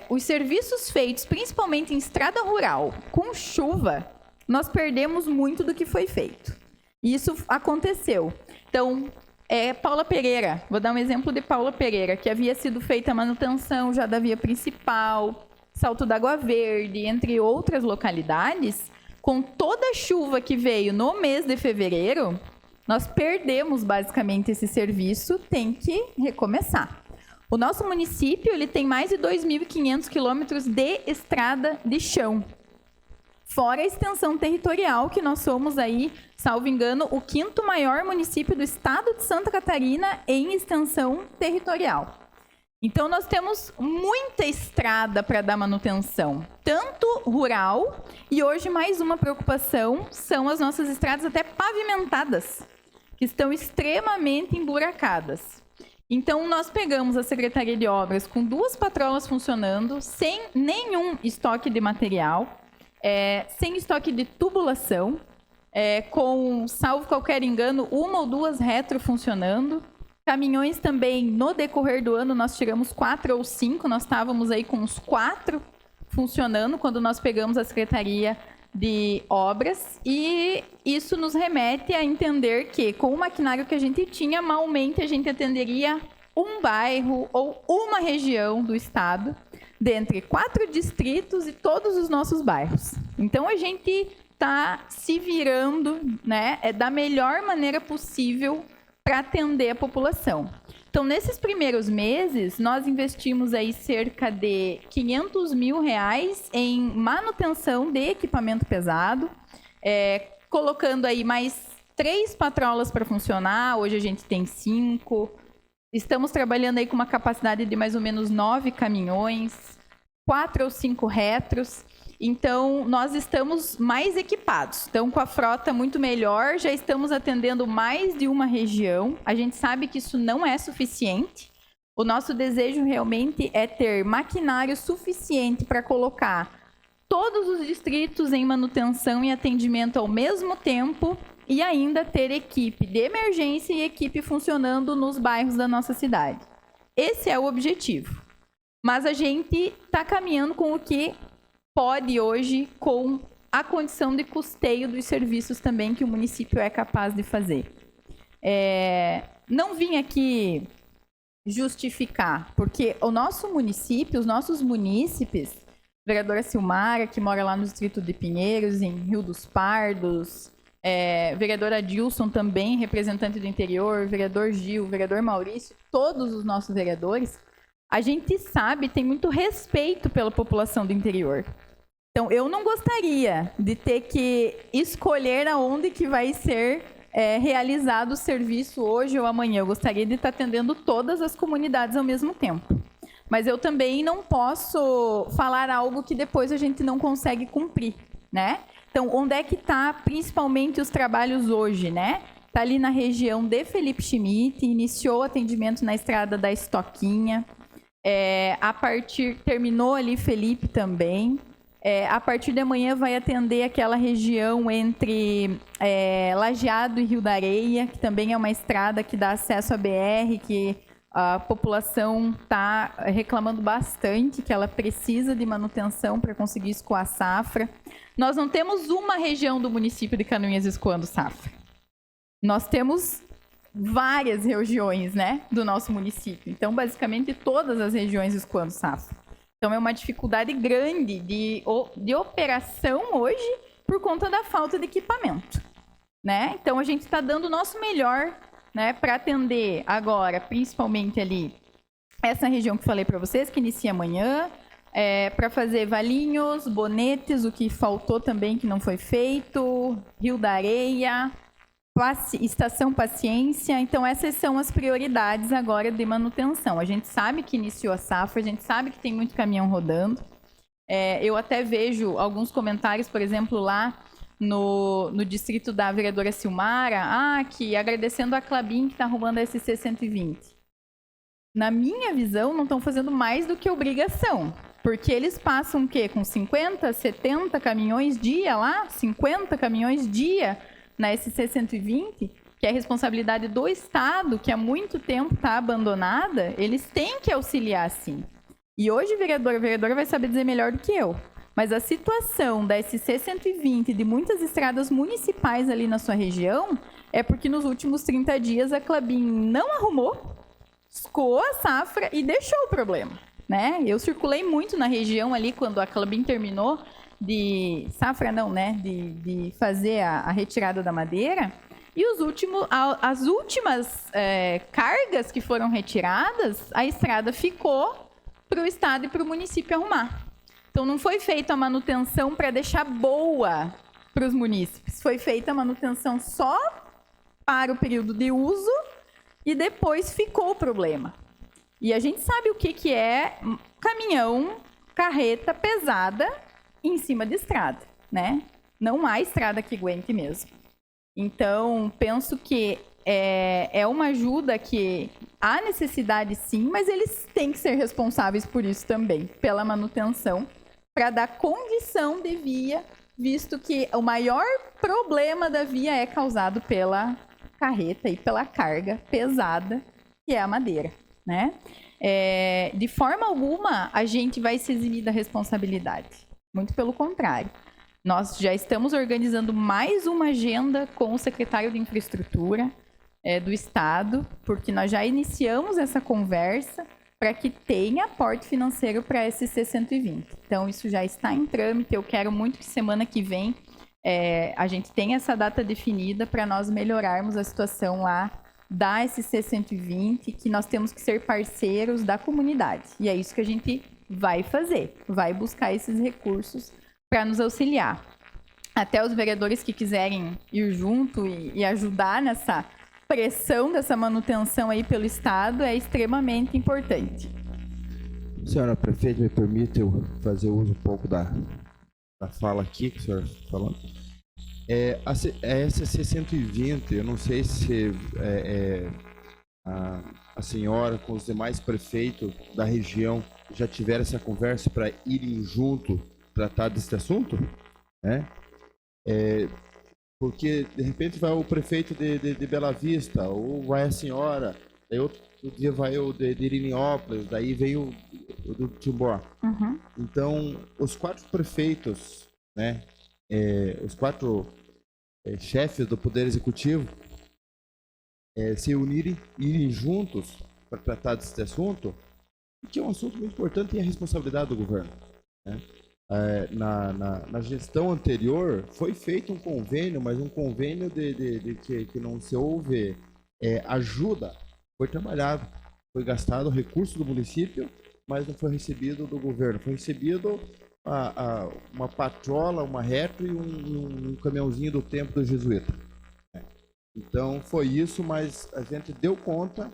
os serviços feitos, principalmente em estrada rural, com chuva, nós perdemos muito do que foi feito. Isso aconteceu. Então, Paula Pereira, vou dar um exemplo de Paula Pereira, que havia sido feita a manutenção já da via principal, Salto d'Água Verde, entre outras localidades. Com toda a chuva que veio no mês de fevereiro, nós perdemos basicamente esse serviço, tem que recomeçar. O nosso município ele tem mais de 2.500 quilômetros de estrada de chão. Fora a extensão territorial, que nós somos aí, salvo engano, o 5º maior município do estado de Santa Catarina em extensão territorial. Então, nós temos muita estrada para dar manutenção, tanto rural, e hoje mais uma preocupação são as nossas estradas até pavimentadas, que estão extremamente emburacadas. Então, nós pegamos a Secretaria de Obras com 2 patrolas funcionando, sem nenhum estoque de material, sem estoque de tubulação, com, salvo qualquer engano, 1 ou 2 retro funcionando. Caminhões também, no decorrer do ano, nós tiramos 4 ou 5, nós estávamos aí com uns 4 funcionando quando nós pegamos a Secretaria de Obras, e isso nos remete a entender que, com o maquinário que a gente tinha, malmente a gente atenderia um bairro ou uma região do estado, dentre 4 distritos e todos os nossos bairros. Então, a gente está se virando, né, da melhor maneira possível para atender a população. Então, nesses primeiros meses, nós investimos aí cerca de R$500 mil em manutenção de equipamento pesado, colocando aí mais 3 patrolas para funcionar. Hoje a gente tem 5. Estamos trabalhando aí com uma capacidade de mais ou menos 9 caminhões, 4 ou 5 retros. Então, nós estamos mais equipados. Então, com a frota muito melhor, já estamos atendendo mais de uma região. A gente sabe que isso não é suficiente. O nosso desejo realmente é ter maquinário suficiente para colocar todos os distritos em manutenção e atendimento ao mesmo tempo e ainda ter equipe de emergência e equipe funcionando nos bairros da nossa cidade. Esse é o objetivo. Mas a gente está caminhando com o que pode hoje, com a condição de custeio dos serviços também que o município é capaz de fazer. Não vim aqui justificar, porque o nosso município, os nossos munícipes, vereadora Silmara, que mora lá no distrito de Pinheiros, em Rio dos Pardos, vereadora Dilson também, representante do interior, vereador Gil, vereador Maurício, todos os nossos vereadores, a gente sabe, tem muito respeito pela população do interior. Então, eu não gostaria de ter que escolher aonde que vai ser realizado o serviço hoje ou amanhã. Eu gostaria de estar atendendo todas as comunidades ao mesmo tempo. Mas eu também não posso falar algo que depois a gente não consegue cumprir, né? Então, onde é que está principalmente os trabalhos hoje, né? Está ali na região de Felipe Schmidt, iniciou o atendimento na estrada da Estoquinha, terminou ali Felipe também. A partir de amanhã vai atender aquela região entre Lajeado e Rio da Areia, que também é uma estrada que dá acesso à BR, que A população está reclamando bastante que ela precisa de manutenção para conseguir escoar a safra. Nós não temos uma região do município de Canoinhas escoando safra. Nós temos várias regiões, né, do nosso município. Então, basicamente, todas as regiões escoando safra. Então, é uma dificuldade grande de operação hoje por conta da falta de equipamento, né? Então, a gente está dando o nosso melhor, né, para atender agora, principalmente ali, essa região que falei para vocês, que inicia amanhã, para fazer Valinhos, Bonetes, o que faltou também, que não foi feito, Rio da Areia, Estação Paciência. Então, essas são as prioridades agora de manutenção. A gente sabe que iniciou a safra, a gente sabe que tem muito caminhão rodando. Eu até vejo alguns comentários, por exemplo, lá no distrito da vereadora Silmara, que agradecendo a Clabin que está arrumando a SC 120. Na minha visão, não estão fazendo mais do que obrigação. Porque eles passam o quê? Com 50, 70 caminhões dia lá? 50 caminhões dia na SC 120, que é a responsabilidade do Estado, que há muito tempo está abandonada, eles têm que auxiliar sim. E hoje a vereadora vai saber dizer melhor do que eu. Mas a situação da SC 120 de muitas estradas municipais ali na sua região é porque nos últimos 30 dias a Clabin não arrumou, escoou a safra e deixou o problema, né? Eu circulei muito na região ali quando a Clabin terminou de safra não, né? De fazer a retirada da madeira. E as últimas cargas que foram retiradas, a estrada ficou para o Estado e para o município arrumar. Então, não foi feita a manutenção para deixar boa para os munícipes. Foi feita a manutenção só para o período de uso e depois ficou o problema. E a gente sabe o que é caminhão, carreta pesada em cima de estrada, né? Não há estrada que aguente mesmo. Então, penso que é uma ajuda que há necessidade sim, mas eles têm que ser responsáveis por isso também, pela manutenção, para dar condição de via, visto que o maior problema da via é causado pela carreta e pela carga pesada, que é a madeira, né? De forma alguma, a gente vai se eximir da responsabilidade. Muito pelo contrário. Nós já estamos organizando mais uma agenda com o secretário de Infraestrutura do Estado, porque nós já iniciamos essa conversa para que tenha aporte financeiro para a SC 120. Então, isso já está em trâmite. Eu quero muito que semana que vem a gente tenha essa data definida para nós melhorarmos a situação lá da SC 120, que nós temos que ser parceiros da comunidade. E é isso que a gente vai fazer, vai buscar esses recursos para nos auxiliar. Até os vereadores que quiserem ir junto e ajudar nessa pressão dessa manutenção aí pelo Estado é extremamente importante. Senhora Prefeita, me permite eu fazer uso um pouco da fala aqui que a senhora está falando. A SC 120, eu não sei se a senhora com os demais prefeitos da região já tiveram essa conversa para irem junto tratar desse assunto, né? Porque de repente vai o prefeito de Bela Vista, ou vai a senhora, daí outro dia vai o de Irinópolis, daí vem o do Timbó. Uhum. Então, os 4 prefeitos, né, os 4 chefes do Poder Executivo se unirem, irem juntos para tratar desse assunto, que é um assunto muito importante e é a responsabilidade do governo, né? Na gestão anterior foi feito um convênio, mas um convênio que não se houve ajuda, foi trabalhado, foi gastado o recurso do município, mas não foi recebido do governo, foi recebido uma patrola, uma retro e um caminhãozinho do tempo do jesuíta. Então foi isso, mas a gente deu conta,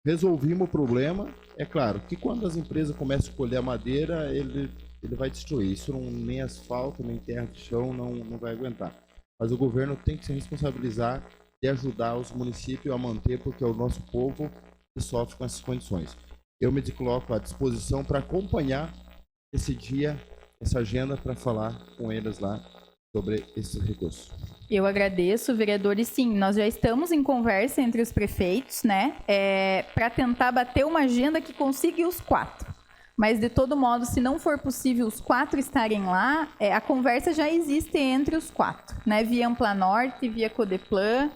resolvimos o problema. É claro que quando as empresas começam a colher a madeira, ele vai destruir. Isso nem asfalto, nem terra de chão não vai aguentar. Mas o governo tem que se responsabilizar de ajudar os municípios a manter, porque é o nosso povo que sofre com essas condições. Eu me coloco à disposição para acompanhar esse dia, essa agenda, para falar com eles lá sobre esse recurso. Eu agradeço, vereadores. Sim, nós já estamos em conversa entre os prefeitos, né, para tentar bater uma agenda que consiga os 4. Mas, de todo modo, se não for possível os 4 estarem lá, a conversa já existe entre os 4, né, via Ampla Norte, via Codeplan,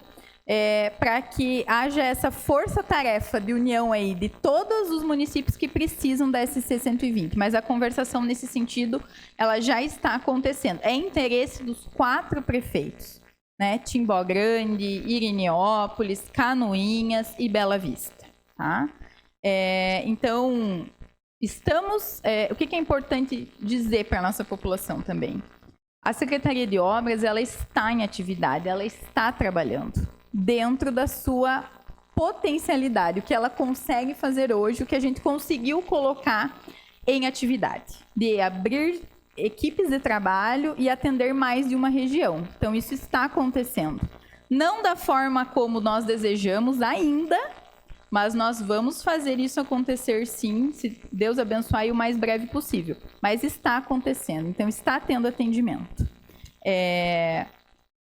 para que haja essa força-tarefa de união aí de todos os municípios que precisam da SC 120. Mas a conversação nesse sentido, ela já está acontecendo. É interesse dos 4 prefeitos, né? Timbó Grande, Irineópolis, Canoinhas e Bela Vista. Tá? Então, estamos... o que é importante dizer para a nossa população também? A Secretaria de Obras, ela está em atividade, ela está trabalhando dentro da sua potencialidade, o que ela consegue fazer hoje, o que a gente conseguiu colocar em atividade, de abrir equipes de trabalho e atender mais de uma região. Então, isso está acontecendo. Não da forma como nós desejamos ainda, mas nós vamos fazer isso acontecer sim, se Deus abençoar, o mais breve possível. Mas está acontecendo, então está tendo atendimento.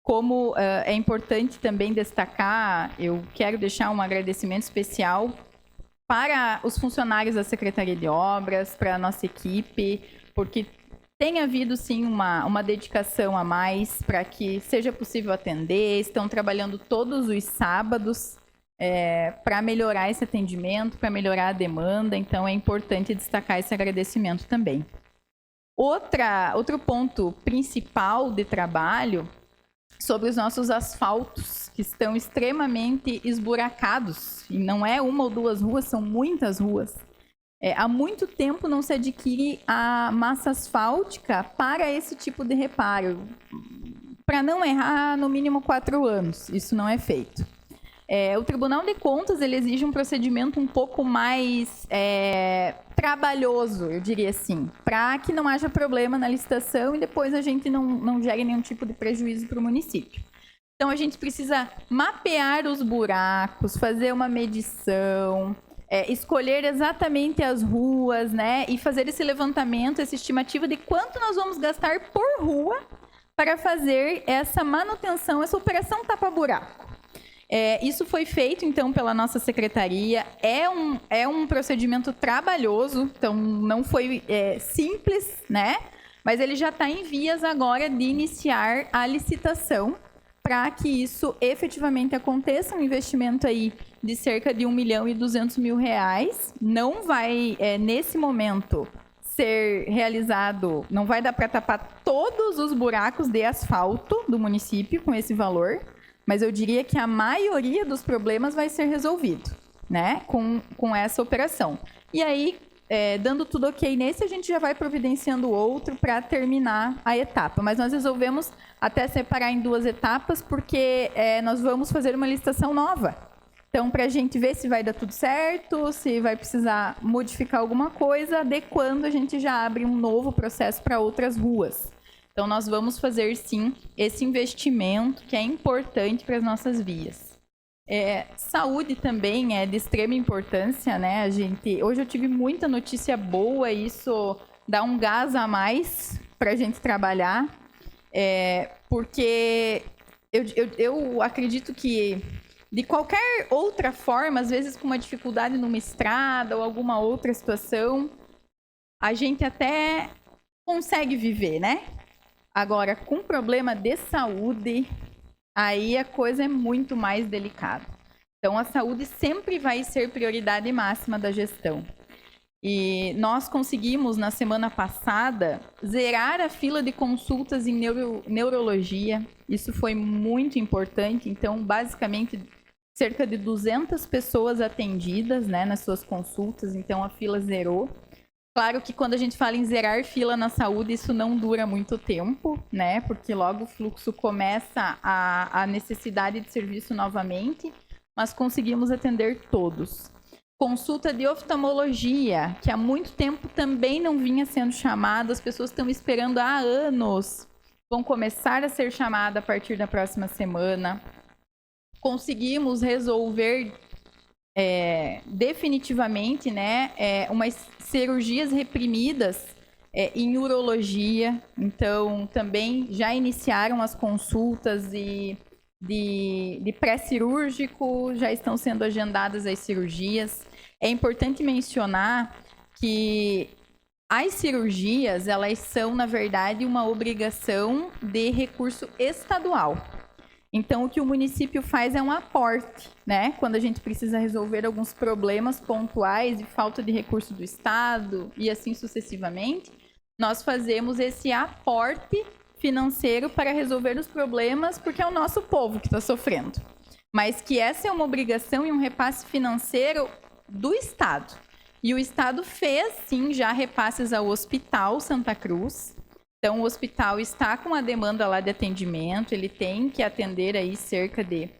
Como é importante também destacar, eu quero deixar um agradecimento especial para os funcionários da Secretaria de Obras, para a nossa equipe, porque tem havido, sim, uma dedicação a mais para que seja possível atender. Estão trabalhando todos os sábados para melhorar esse atendimento, para melhorar a demanda. Então, é importante destacar esse agradecimento também. Outro ponto principal de trabalho sobre os nossos asfaltos, que estão extremamente esburacados. E não é uma ou duas ruas, são muitas ruas. Há muito tempo não se adquire a massa asfáltica para esse tipo de reparo. Para não errar, no mínimo 4 anos. Isso não é feito. O Tribunal de Contas ele exige um procedimento um pouco mais trabalhoso, eu diria assim, para que não haja problema na licitação e depois a gente não gere nenhum tipo de prejuízo para o município. Então, a gente precisa mapear os buracos, fazer uma medição, escolher exatamente as ruas, né, e fazer esse levantamento, essa estimativa de quanto nós vamos gastar por rua para fazer essa manutenção, essa operação tapa-buraco. Isso foi feito, então, pela nossa secretaria. É um procedimento trabalhoso, então não foi simples, né? Mas ele já está em vias agora de iniciar a licitação para que isso efetivamente aconteça. Um investimento aí de cerca de R$1.200.000. Não vai, nesse momento, ser realizado, não vai dar para tapar todos os buracos de asfalto do município com esse valor, mas eu diria que a maioria dos problemas vai ser resolvido, né, com essa operação. E aí, dando tudo ok nesse, a gente já vai providenciando outro para terminar a etapa. Mas nós resolvemos até separar em 2 etapas, porque nós vamos fazer uma licitação nova. Então, para a gente ver se vai dar tudo certo, se vai precisar modificar alguma coisa, adequando, a gente já abre um novo processo para outras ruas. Então, nós vamos fazer, sim, esse investimento que é importante para as nossas vias. Saúde também é de extrema importância, né? Hoje eu tive muita notícia boa, isso dá um gás a mais para a gente trabalhar, porque eu acredito que, de qualquer outra forma, às vezes com uma dificuldade numa estrada ou alguma outra situação, a gente até consegue viver, né? Agora, com problema de saúde, aí a coisa é muito mais delicada. Então, a saúde sempre vai ser prioridade máxima da gestão. E nós conseguimos, na semana passada, zerar a fila de consultas em neurologia. Isso foi muito importante. Então, basicamente, cerca de 200 pessoas atendidas, né, nas suas consultas. Então, a fila zerou. Claro que quando a gente fala em zerar fila na saúde, isso não dura muito tempo, né? Porque logo o fluxo começa a necessidade de serviço novamente, mas conseguimos atender todos. Consulta de oftalmologia, que há muito tempo também não vinha sendo chamada, as pessoas estão esperando há anos, vão começar a ser chamada a partir da próxima semana. Conseguimos resolver definitivamente, né, umas cirurgias reprimidas em urologia. Então, também já iniciaram as consultas de pré-cirúrgico, já estão sendo agendadas as cirurgias. É importante mencionar que as cirurgias, elas são, na verdade, uma obrigação de recurso estadual. Então, o que o município faz é um aporte, né? Quando a gente precisa resolver alguns problemas pontuais de falta de recurso do Estado e assim sucessivamente, nós fazemos esse aporte financeiro para resolver os problemas, porque é o nosso povo que está sofrendo. Mas que essa é uma obrigação e um repasse financeiro do Estado. E o Estado fez, sim, já repasses ao Hospital Santa Cruz. Então, o hospital está com a demanda lá de atendimento, ele tem que atender aí cerca de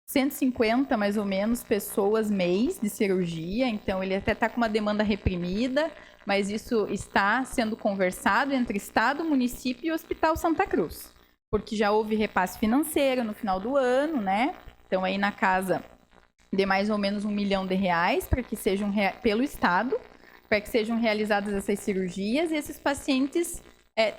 150, mais ou menos, pessoas mês de cirurgia. Então, ele até está com uma demanda reprimida, mas isso está sendo conversado entre Estado, município e Hospital Santa Cruz. Porque já houve repasse financeiro no final do ano, né? Então, aí na casa de mais ou menos R$1 milhão para que sejam pelo Estado, para que sejam realizadas essas cirurgias, e esses pacientes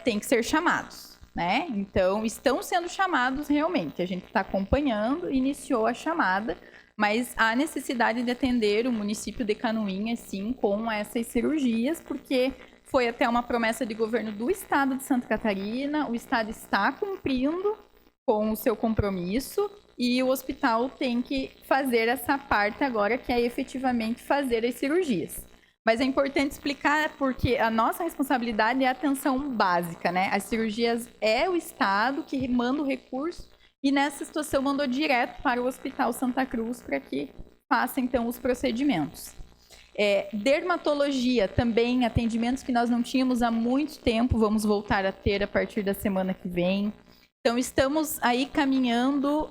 têm que ser chamados, né? Então, estão sendo chamados realmente. A gente está acompanhando, iniciou a chamada, mas há necessidade de atender o município de Canoinhas, sim, com essas cirurgias, porque foi até uma promessa de governo do Estado de Santa Catarina, o Estado está cumprindo com o seu compromisso, e o hospital tem que fazer essa parte agora, que é efetivamente fazer as cirurgias. Mas é importante explicar porque a nossa responsabilidade é a atenção básica, né? As cirurgias é o Estado que manda o recurso e nessa situação mandou direto para o Hospital Santa Cruz para que faça, então, os procedimentos. Dermatologia também, atendimentos que nós não tínhamos há muito tempo, vamos voltar a ter a partir da semana que vem. Então, estamos aí caminhando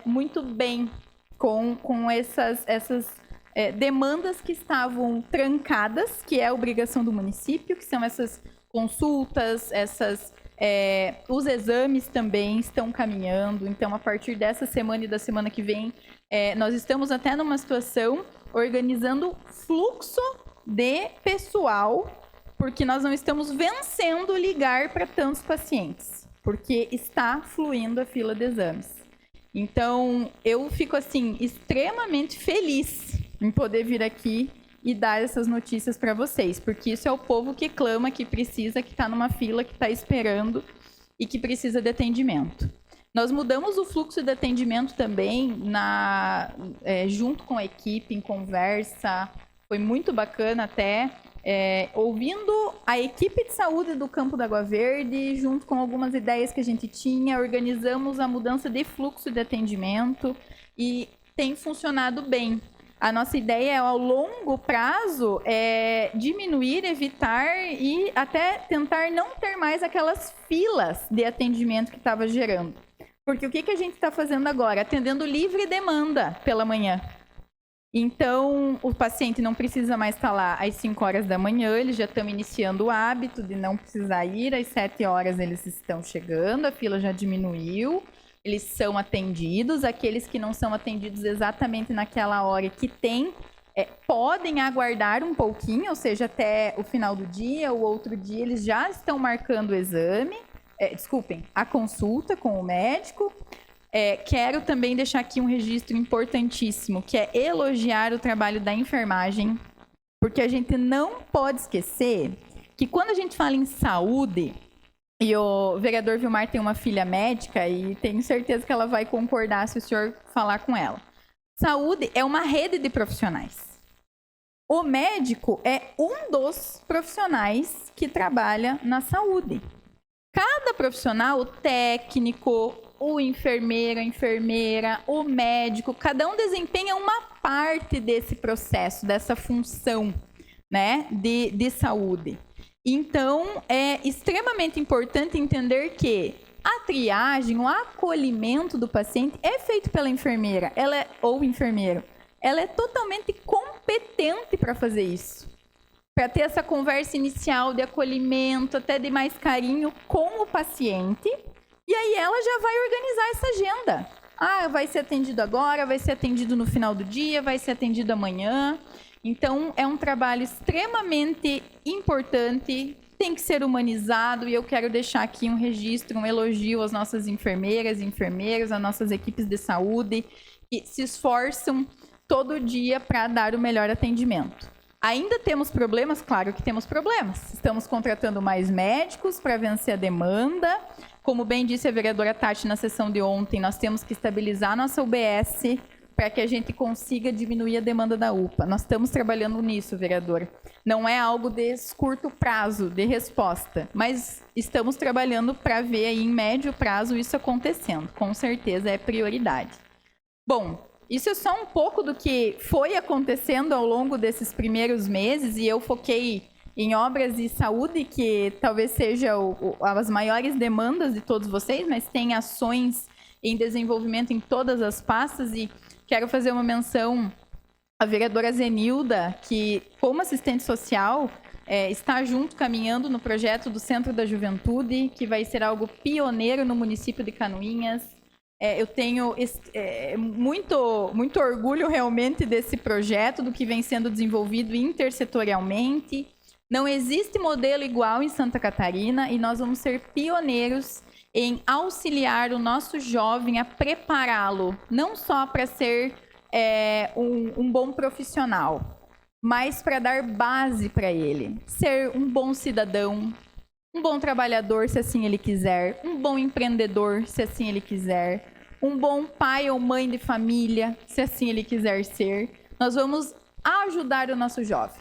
muito bem com essas demandas que estavam trancadas, que é a obrigação do município, que são essas consultas, os exames também estão caminhando. Então, a partir dessa semana e da semana que vem, nós estamos até numa situação organizando fluxo de pessoal, porque nós não estamos vencendo ligar para tantos pacientes, porque está fluindo a fila de exames. Então, eu fico, assim, extremamente feliz em poder vir aqui e dar essas notícias para vocês, porque isso é o povo que clama, que precisa, que está numa fila, que está esperando e que precisa de atendimento. Nós mudamos o fluxo de atendimento também junto com a equipe, em conversa, foi muito bacana até, ouvindo a equipe de saúde do Campo da Água Verde, junto com algumas ideias que a gente tinha, organizamos a mudança de fluxo de atendimento e tem funcionado bem. A nossa ideia é, ao longo prazo, diminuir, evitar e até tentar não ter mais aquelas filas de atendimento que estava gerando. Porque o que a gente está fazendo agora? Atendendo livre demanda pela manhã. Então, o paciente não precisa mais estar lá às 5 horas da manhã, eles já estão iniciando o hábito de não precisar ir, às 7 horas eles estão chegando, a fila já diminuiu, eles são atendidos, aqueles que não são atendidos exatamente naquela hora que tem, podem aguardar um pouquinho, ou seja, até o final do dia, ou outro dia, eles já estão marcando o exame, a consulta com o médico. Quero também deixar aqui um registro importantíssimo, que é elogiar o trabalho da enfermagem, porque a gente não pode esquecer que quando a gente fala em saúde, e o vereador Vilmar tem uma filha médica, e tenho certeza que ela vai concordar se o senhor falar com ela. Saúde é uma rede de profissionais. O médico é um dos profissionais que trabalha na saúde. Cada profissional, o técnico, o enfermeiro, a enfermeira, o médico, cada um desempenha uma parte desse processo, dessa função, né, de saúde. Então, é extremamente importante entender que a triagem, o acolhimento do paciente é feito pela enfermeira ou enfermeiro. Ela é totalmente competente para fazer isso. Para ter essa conversa inicial de acolhimento, até de mais carinho com o paciente. E aí ela já vai organizar essa agenda. Vai ser atendido agora, vai ser atendido no final do dia, vai ser atendido amanhã. Então, é um trabalho extremamente importante, tem que ser humanizado, e eu quero deixar aqui um registro, um elogio às nossas enfermeiras, enfermeiros, às nossas equipes de saúde, que se esforçam todo dia para dar o melhor atendimento. Ainda temos problemas? Claro que temos problemas. Estamos contratando mais médicos para vencer a demanda. Como bem disse a vereadora Tati na sessão de ontem, nós temos que estabilizar a nossa UBS para que a gente consiga diminuir a demanda da UPA. Nós estamos trabalhando nisso, vereadora. Não é algo de curto prazo, de resposta, mas estamos trabalhando para ver aí em médio prazo isso acontecendo. Com certeza é prioridade. Bom, isso é só um pouco do que foi acontecendo ao longo desses primeiros meses, e eu foquei em obras de saúde, que talvez seja as maiores demandas de todos vocês, mas tem ações em desenvolvimento em todas as pastas, e quero fazer uma menção à vereadora Zenilda, que, como assistente social, está junto, caminhando no projeto do Centro da Juventude, que vai ser algo pioneiro no município de Canoinhas. Eu tenho muito orgulho realmente desse projeto, do que vem sendo desenvolvido intersetorialmente. Não existe modelo igual em Santa Catarina, e nós vamos ser pioneiros em auxiliar o nosso jovem a prepará-lo, não só para ser um bom profissional, mas para dar base para ele, ser um bom cidadão, um bom trabalhador, se assim ele quiser, um bom empreendedor, se assim ele quiser, um bom pai ou mãe de família, se assim ele quiser ser. Nós vamos ajudar o nosso jovem.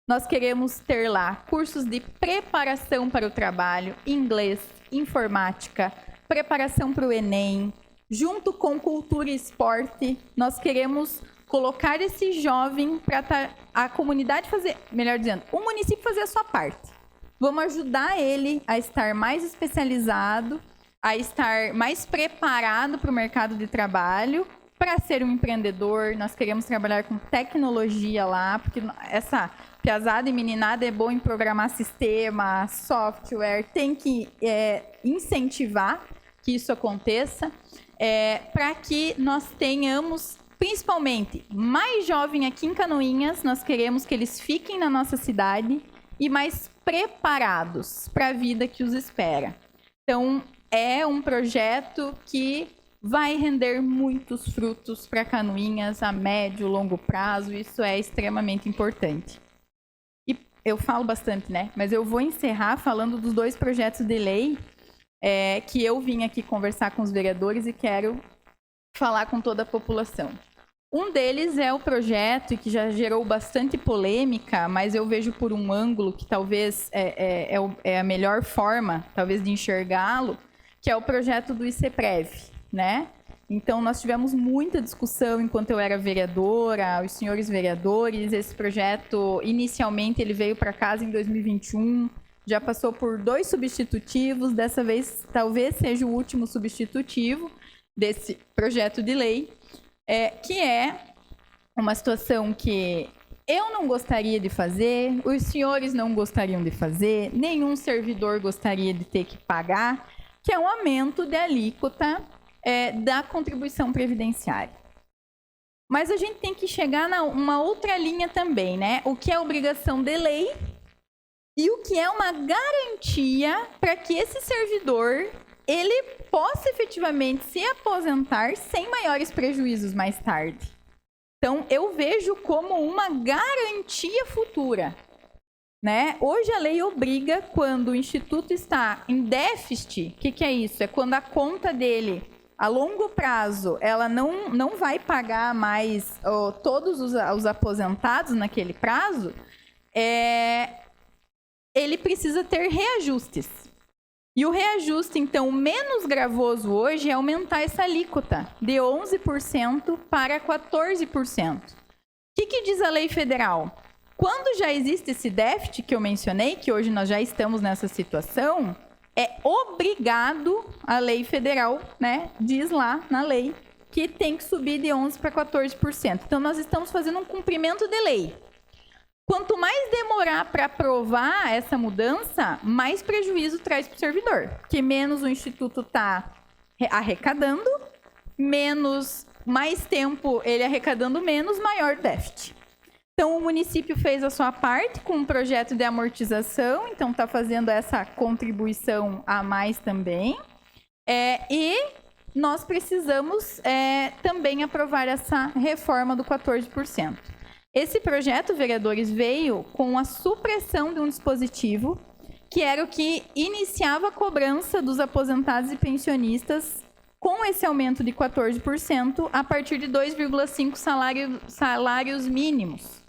Nós queremos ter lá cursos de preparação para o trabalho, inglês, informática, preparação para o Enem, junto com cultura e esporte. Nós queremos colocar esse jovem para a comunidade fazer, melhor dizendo, o município fazer a sua parte. Vamos ajudar ele a estar mais especializado, a estar mais preparado para o mercado de trabalho, para ser um empreendedor. Nós queremos trabalhar com tecnologia lá, porque essa piazada e meninada é bom em programar sistema, software, tem que incentivar que isso aconteça, para que nós tenhamos, principalmente, mais jovem aqui em Canoinhas. Nós queremos que eles fiquem na nossa cidade e mais preparados para a vida que os espera. Então, é um projeto que vai render muitos frutos para Canoinhas a médio e longo prazo. Isso é extremamente importante. E eu falo bastante, né? Mas eu vou encerrar falando dos 2 projetos de lei que eu vim aqui conversar com os vereadores e quero falar com toda a população. Um deles é o projeto que já gerou bastante polêmica, mas eu vejo por um ângulo que talvez é a melhor forma, talvez, de enxergá-lo, que é o projeto do ICEPREV, né? Então, nós tivemos muita discussão enquanto eu era vereadora, os senhores vereadores. Esse projeto, inicialmente, ele veio para casa em 2021, já passou por 2 substitutivos, dessa vez talvez seja o último substitutivo desse projeto de lei, que é uma situação que eu não gostaria de fazer, os senhores não gostariam de fazer, nenhum servidor gostaria de ter que pagar, que é um aumento de alíquota da contribuição previdenciária. Mas a gente tem que chegar numa outra linha também, né? O que é obrigação de lei e o que é uma garantia para que esse servidor ele possa efetivamente se aposentar sem maiores prejuízos mais tarde. Então, eu vejo como uma garantia futura, né? Hoje a lei obriga, quando o instituto está em déficit, o que é isso? É quando a conta dele, a longo prazo, ela não vai pagar mais todos os aposentados naquele prazo, ele precisa ter reajustes. E o reajuste, então, menos gravoso hoje é aumentar essa alíquota de 11% para 14%. O que diz a lei federal? Quando já existe esse déficit que eu mencionei, que hoje nós já estamos nessa situação, é obrigado, a lei federal, né, diz lá na lei, que tem que subir de 11% para 14%. Então, nós estamos fazendo um cumprimento de lei. Quanto mais demorar para aprovar essa mudança, mais prejuízo traz para o servidor. Porque menos o Instituto está arrecadando, mais tempo ele arrecadando menos, maior déficit. Então, o município fez a sua parte com um projeto de amortização, então está fazendo essa contribuição a mais também. E nós precisamos também aprovar essa reforma do 14%. Esse projeto, vereadores, veio com a supressão de um dispositivo que era o que iniciava a cobrança dos aposentados e pensionistas com esse aumento de 14% a partir de 2,5 salários mínimos.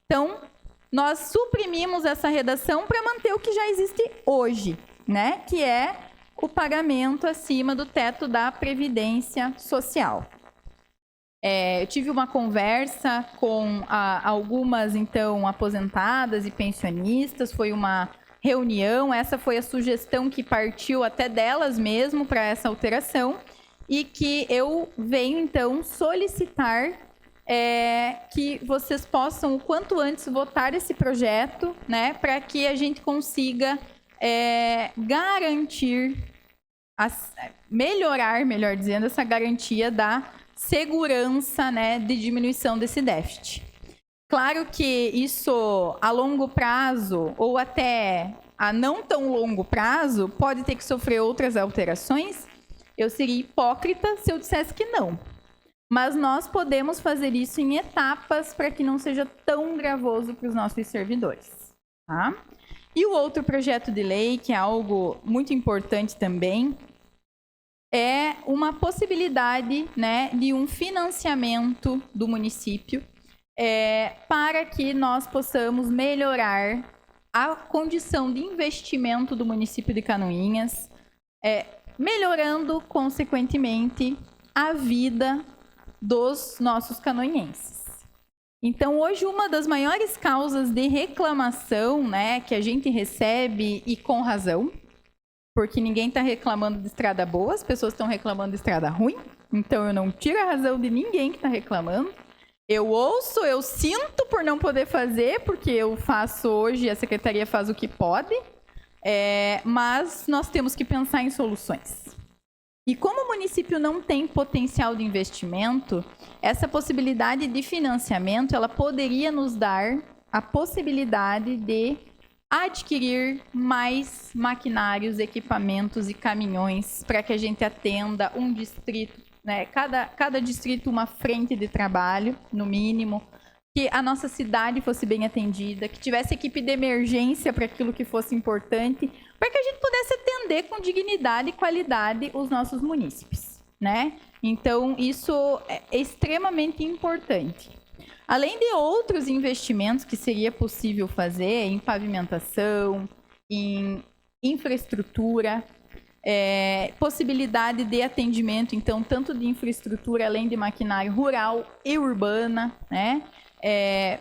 Então, nós suprimimos essa redação para manter o que já existe hoje, né? Que é o pagamento acima do teto da Previdência Social. Eu tive uma conversa com algumas, então, aposentadas e pensionistas, foi uma reunião, essa foi a sugestão que partiu até delas mesmo para essa alteração, e que eu venho, então, solicitar que vocês possam, o quanto antes, votar esse projeto, né, para que a gente consiga garantir, melhorar, melhor dizendo, essa garantia da segurança, né, de diminuição desse déficit. Claro que isso, a longo prazo, ou até a não tão longo prazo, pode ter que sofrer outras alterações. Eu seria hipócrita se eu dissesse que não. Mas nós podemos fazer isso em etapas para que não seja tão gravoso para os nossos servidores. Tá? E o outro projeto de lei, que é algo muito importante também, é uma possibilidade, né, de um financiamento do município para que nós possamos melhorar a condição de investimento do município de Canoinhas, melhorando, consequentemente, a vida dos nossos canoinhenses. Então, hoje, uma das maiores causas de reclamação, né, que a gente recebe, e com razão, porque ninguém está reclamando de estrada boa, as pessoas estão reclamando de estrada ruim, então eu não tiro a razão de ninguém que está reclamando. Eu ouço, eu sinto por não poder fazer, porque eu faço hoje, a secretaria faz o que pode, mas nós temos que pensar em soluções. E como o município não tem potencial de investimento, essa possibilidade de financiamento, ela poderia nos dar a possibilidade de adquirir mais maquinários, equipamentos e caminhões para que a gente atenda um distrito, né? Cada distrito uma frente de trabalho, no mínimo, que a nossa cidade fosse bem atendida, que tivesse equipe de emergência para aquilo que fosse importante, para que a gente pudesse atender com dignidade e qualidade os nossos munícipes, né? Então, isso é extremamente importante. Além de outros investimentos que seria possível fazer em pavimentação, em infraestrutura, possibilidade de atendimento, então, tanto de infraestrutura, além de maquinário rural e urbana, né?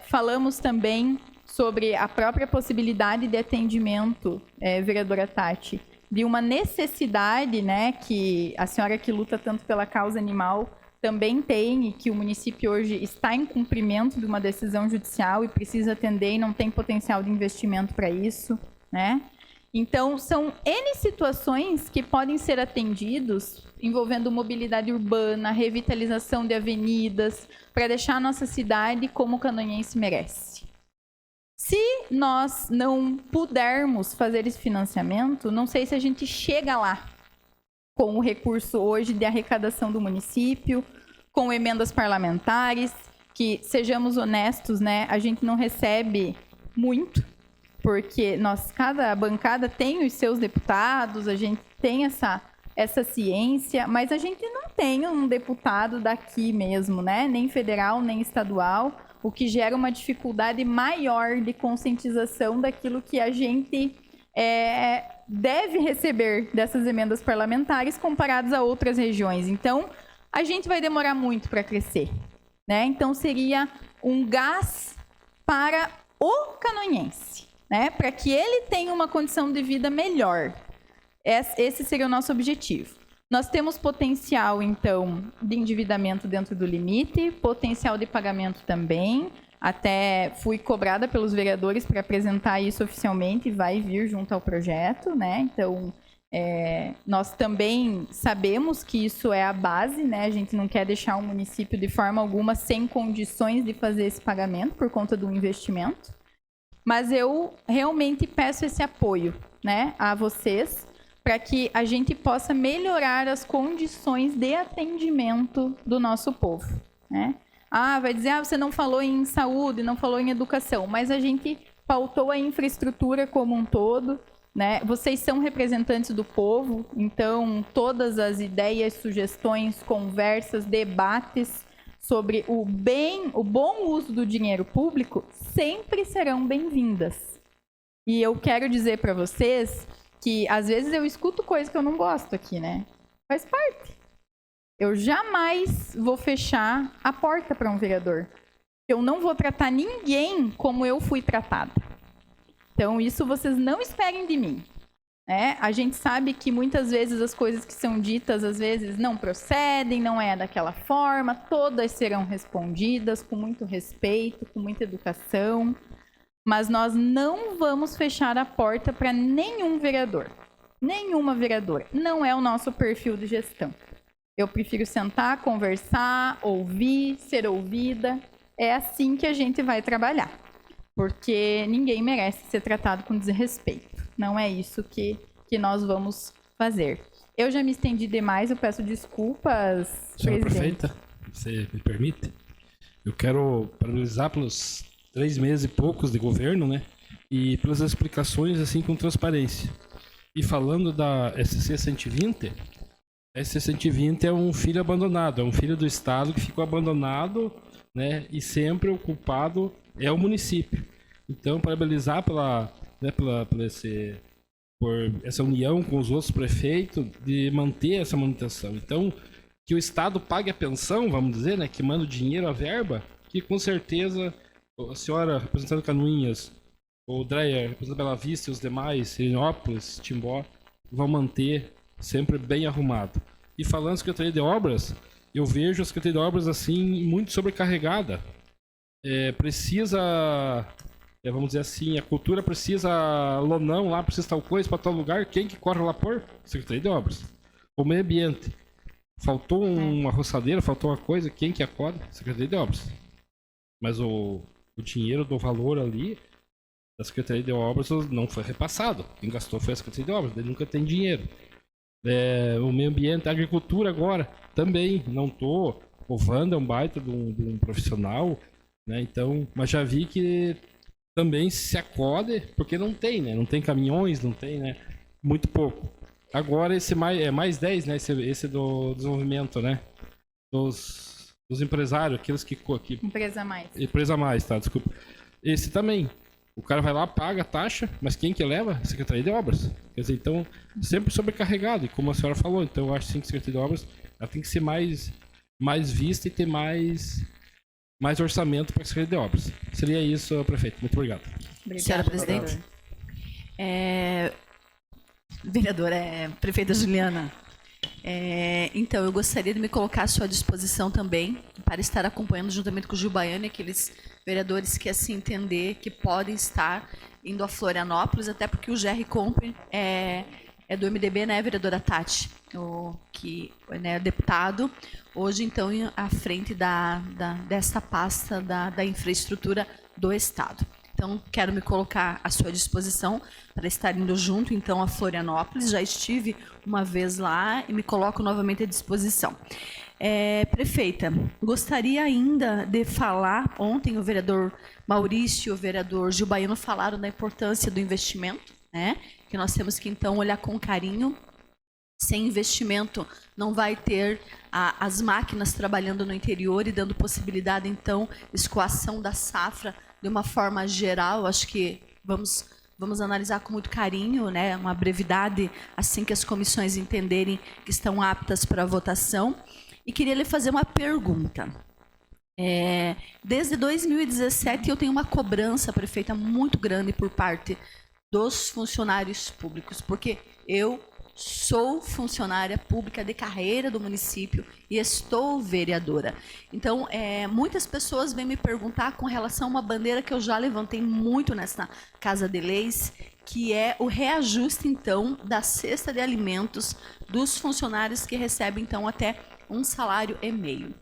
Falamos também sobre a própria possibilidade de atendimento, vereadora Tati, de uma necessidade, né, que a senhora que luta tanto pela causa animal também tem, e que o município hoje está em cumprimento de uma decisão judicial e precisa atender e não tem potencial de investimento para isso, né? Então, são N situações que podem ser atendidos envolvendo mobilidade urbana, revitalização de avenidas, para deixar a nossa cidade como o canoinhense merece. Se nós não pudermos fazer esse financiamento, não sei se a gente chega lá com o recurso hoje de arrecadação do município, com emendas parlamentares, que, sejamos honestos, né, a gente não recebe muito, porque cada bancada tem os seus deputados, a gente tem essa ciência, mas a gente não tem um deputado daqui mesmo, né? Nem federal, nem estadual, o que gera uma dificuldade maior de conscientização daquilo que a gente deve receber dessas emendas parlamentares comparadas a outras regiões. Então, a gente vai demorar muito para crescer, né? Então, seria um gás para o canoinhense, né? Para que ele tenha uma condição de vida melhor. Esse seria o nosso objetivo. Nós temos potencial, então, de endividamento dentro do limite, potencial de pagamento também. Até fui cobrada pelos vereadores para apresentar isso oficialmente e vai vir junto ao projeto, né? Então, Nós também sabemos que isso é a base, né? A gente não quer deixar o município de forma alguma sem condições de fazer esse pagamento por conta do investimento. Mas eu realmente peço esse apoio, né, a vocês, para que a gente possa melhorar as condições de atendimento do nosso povo, né? Vai dizer, você não falou em saúde, não falou em educação, mas a gente pautou a infraestrutura como um todo, né? Vocês são representantes do povo, então todas as ideias, sugestões, conversas, debates sobre o bom uso do dinheiro público sempre serão bem-vindas. E eu quero dizer para vocês que às vezes eu escuto coisas que eu não gosto aqui, né? Faz parte. Eu jamais vou fechar a porta para um vereador. Eu não vou tratar ninguém como eu fui tratada. Então, isso vocês não esperem de mim. Né? A gente sabe que muitas vezes as coisas que são ditas, às vezes, não procedem, não é daquela forma. Todas serão respondidas com muito respeito, com muita educação. Mas nós não vamos fechar a porta para nenhum vereador. Nenhuma vereadora. Não é o nosso perfil de gestão. Eu prefiro sentar, conversar, ouvir, ser ouvida. É assim que a gente vai trabalhar. Porque ninguém merece ser tratado com desrespeito. Não é isso que nós vamos fazer. Eu já me estendi demais, eu peço desculpas, Senhora presidente. prefeita, você me permite? Eu quero parabenizar pelos 3 meses e poucos de governo, né? E pelas explicações, assim, com transparência. E falando da SC 120... A SC 120 é um filho abandonado, é um filho do Estado que ficou abandonado, né? E sempre o culpado é o município. Então, parabenizar por essa união com os outros prefeitos de manter essa manutenção. Então, que o Estado pague a pensão, vamos dizer, né? Que manda o dinheiro, a verba, que com certeza a senhora representando Canoinhas, o Dreyer representando Bela Vista e os demais, Serenópolis, Timbó, vão manter sempre bem arrumado. E falando de Secretaria de Obras, eu vejo a Secretaria de Obras assim muito sobrecarregada. Precisa, vamos dizer assim, a cultura precisa lonão lá, precisa tal coisa para tal lugar. Quem que corre lá por? Secretaria de Obras. O meio ambiente. Faltou uma roçadeira, faltou uma coisa, quem que acorda? Secretaria de Obras. Mas o dinheiro do valor ali da Secretaria de Obras não foi repassado. Quem gastou foi a Secretaria de Obras, ele nunca tem dinheiro. O meio ambiente, a agricultura agora, também, não tô... O Wanda é um baita de um profissional, né? Então, mas já vi que também se acode, porque não tem, né? Não tem caminhões, não tem, né? Muito pouco. Agora esse mais 10, né? Esse do desenvolvimento, né? Dos empresários, aqueles que... Empresa mais. Empresa mais, tá? Desculpa. Esse também. O cara vai lá, paga a taxa, mas quem que leva? Secretaria de Obras. Quer dizer, então, sempre sobrecarregado. E como a senhora falou, então eu acho sim que a Secretaria de Obras ela tem que ser mais vista e ter mais orçamento para a Secretaria de Obras. Seria isso, prefeito. Muito obrigado. Obrigada, Senhora presidente. Vereadora, prefeita Juliana. Então, eu gostaria de me colocar à sua disposição também para estar acompanhando juntamente com o Gil Baiano e aqueles vereadores que assim entender que podem estar indo a Florianópolis, até porque o GR Compre é do MDB, né, vereadora Tati, que é deputado, hoje então à frente dessa pasta da infraestrutura do Estado. Então, quero me colocar à sua disposição para estar indo junto, então, a Florianópolis. Já estive uma vez lá e me coloco novamente à disposição. Prefeita, gostaria ainda de falar, ontem o vereador Maurício e o vereador Gil Baiano falaram da importância do investimento, né? Que nós temos que, então, olhar com carinho. Sem investimento, não vai ter as máquinas trabalhando no interior e dando possibilidade, então, escoação da safra de uma forma geral. Acho que vamos analisar com muito carinho, né? Uma brevidade, assim que as comissões entenderem que estão aptas para a votação. E queria lhe fazer uma pergunta. Desde 2017, eu tenho uma cobrança, prefeita, muito grande por parte dos funcionários públicos, porque eu sou funcionária pública de carreira do município e estou vereadora. Então, muitas pessoas vêm me perguntar com relação a uma bandeira que eu já levantei muito nessa Casa de Leis, que é o reajuste, então, da cesta de alimentos dos funcionários que recebem, então, até um salário e meio.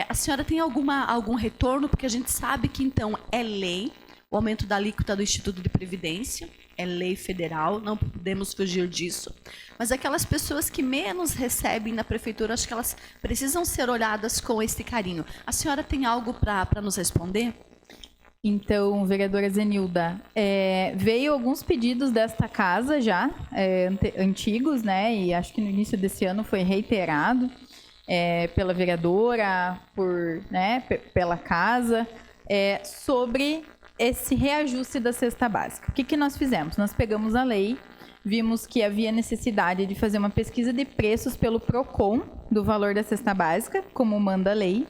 A senhora tem algum retorno? Porque a gente sabe que, então, é lei o aumento da alíquota do Instituto de Previdência, é lei federal, não podemos fugir disso. Mas aquelas pessoas que menos recebem na prefeitura, acho que elas precisam ser olhadas com esse carinho. A senhora tem algo para nos responder? Então, vereadora Zenilda, veio alguns pedidos desta casa já, antigos, né? E acho que no início desse ano foi reiterado pela vereadora, pela casa, sobre esse reajuste da cesta básica. O que nós fizemos? Nós pegamos a lei, vimos que havia necessidade de fazer uma pesquisa de preços pelo PROCON do valor da cesta básica, como manda a lei.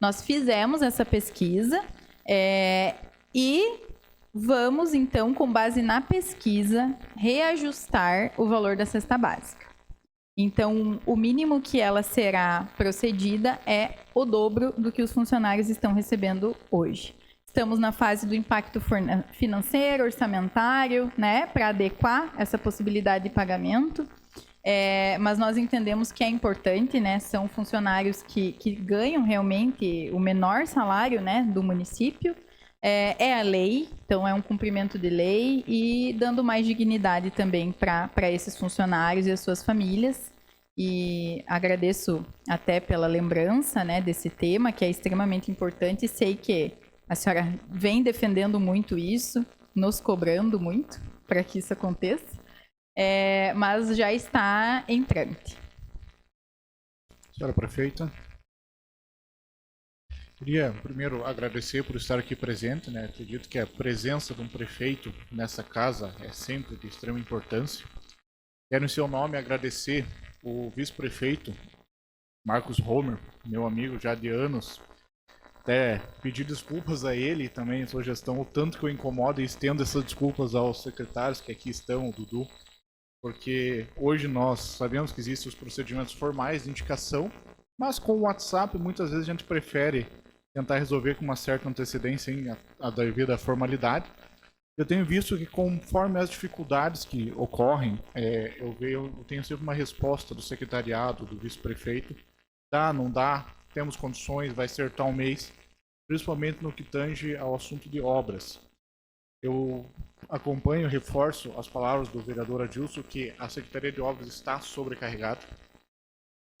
Nós fizemos essa pesquisa e vamos, então, com base na pesquisa, reajustar o valor da cesta básica. Então, o mínimo que ela será procedida é o dobro do que os funcionários estão recebendo hoje. Estamos na fase do impacto financeiro, orçamentário, né, para adequar essa possibilidade de pagamento. Mas nós entendemos que é importante, né, são funcionários que ganham realmente o menor salário, né, do município. É a lei, então é um cumprimento de lei e dando mais dignidade também para esses funcionários e as suas famílias. E agradeço até pela lembrança, né, desse tema, que é extremamente importante, e sei que a senhora vem defendendo muito isso, nos cobrando muito para que isso aconteça, mas já está em trâmite. Senhora Prefeita, queria primeiro agradecer por estar aqui presente, né? Acredito que a presença de um prefeito nessa casa é sempre de extrema importância. Quero, em seu nome, agradecer o vice-prefeito Marcos Homer, meu amigo já de anos, até pedir desculpas a ele e também a sua gestão, o tanto que eu incomodo, e estendo essas desculpas aos secretários que aqui estão, o Dudu, porque hoje nós sabemos que existem os procedimentos formais de indicação, mas com o WhatsApp muitas vezes a gente prefere tentar resolver com uma certa antecedência em a devida formalidade. Eu tenho visto que conforme as dificuldades que ocorrem, eu tenho sempre uma resposta do secretariado, do vice-prefeito, dá, não dá, temos condições, vai ser tal mês, principalmente no que tange ao assunto de obras. Eu acompanho e reforço as palavras do vereador Adilson que a Secretaria de Obras está sobrecarregada.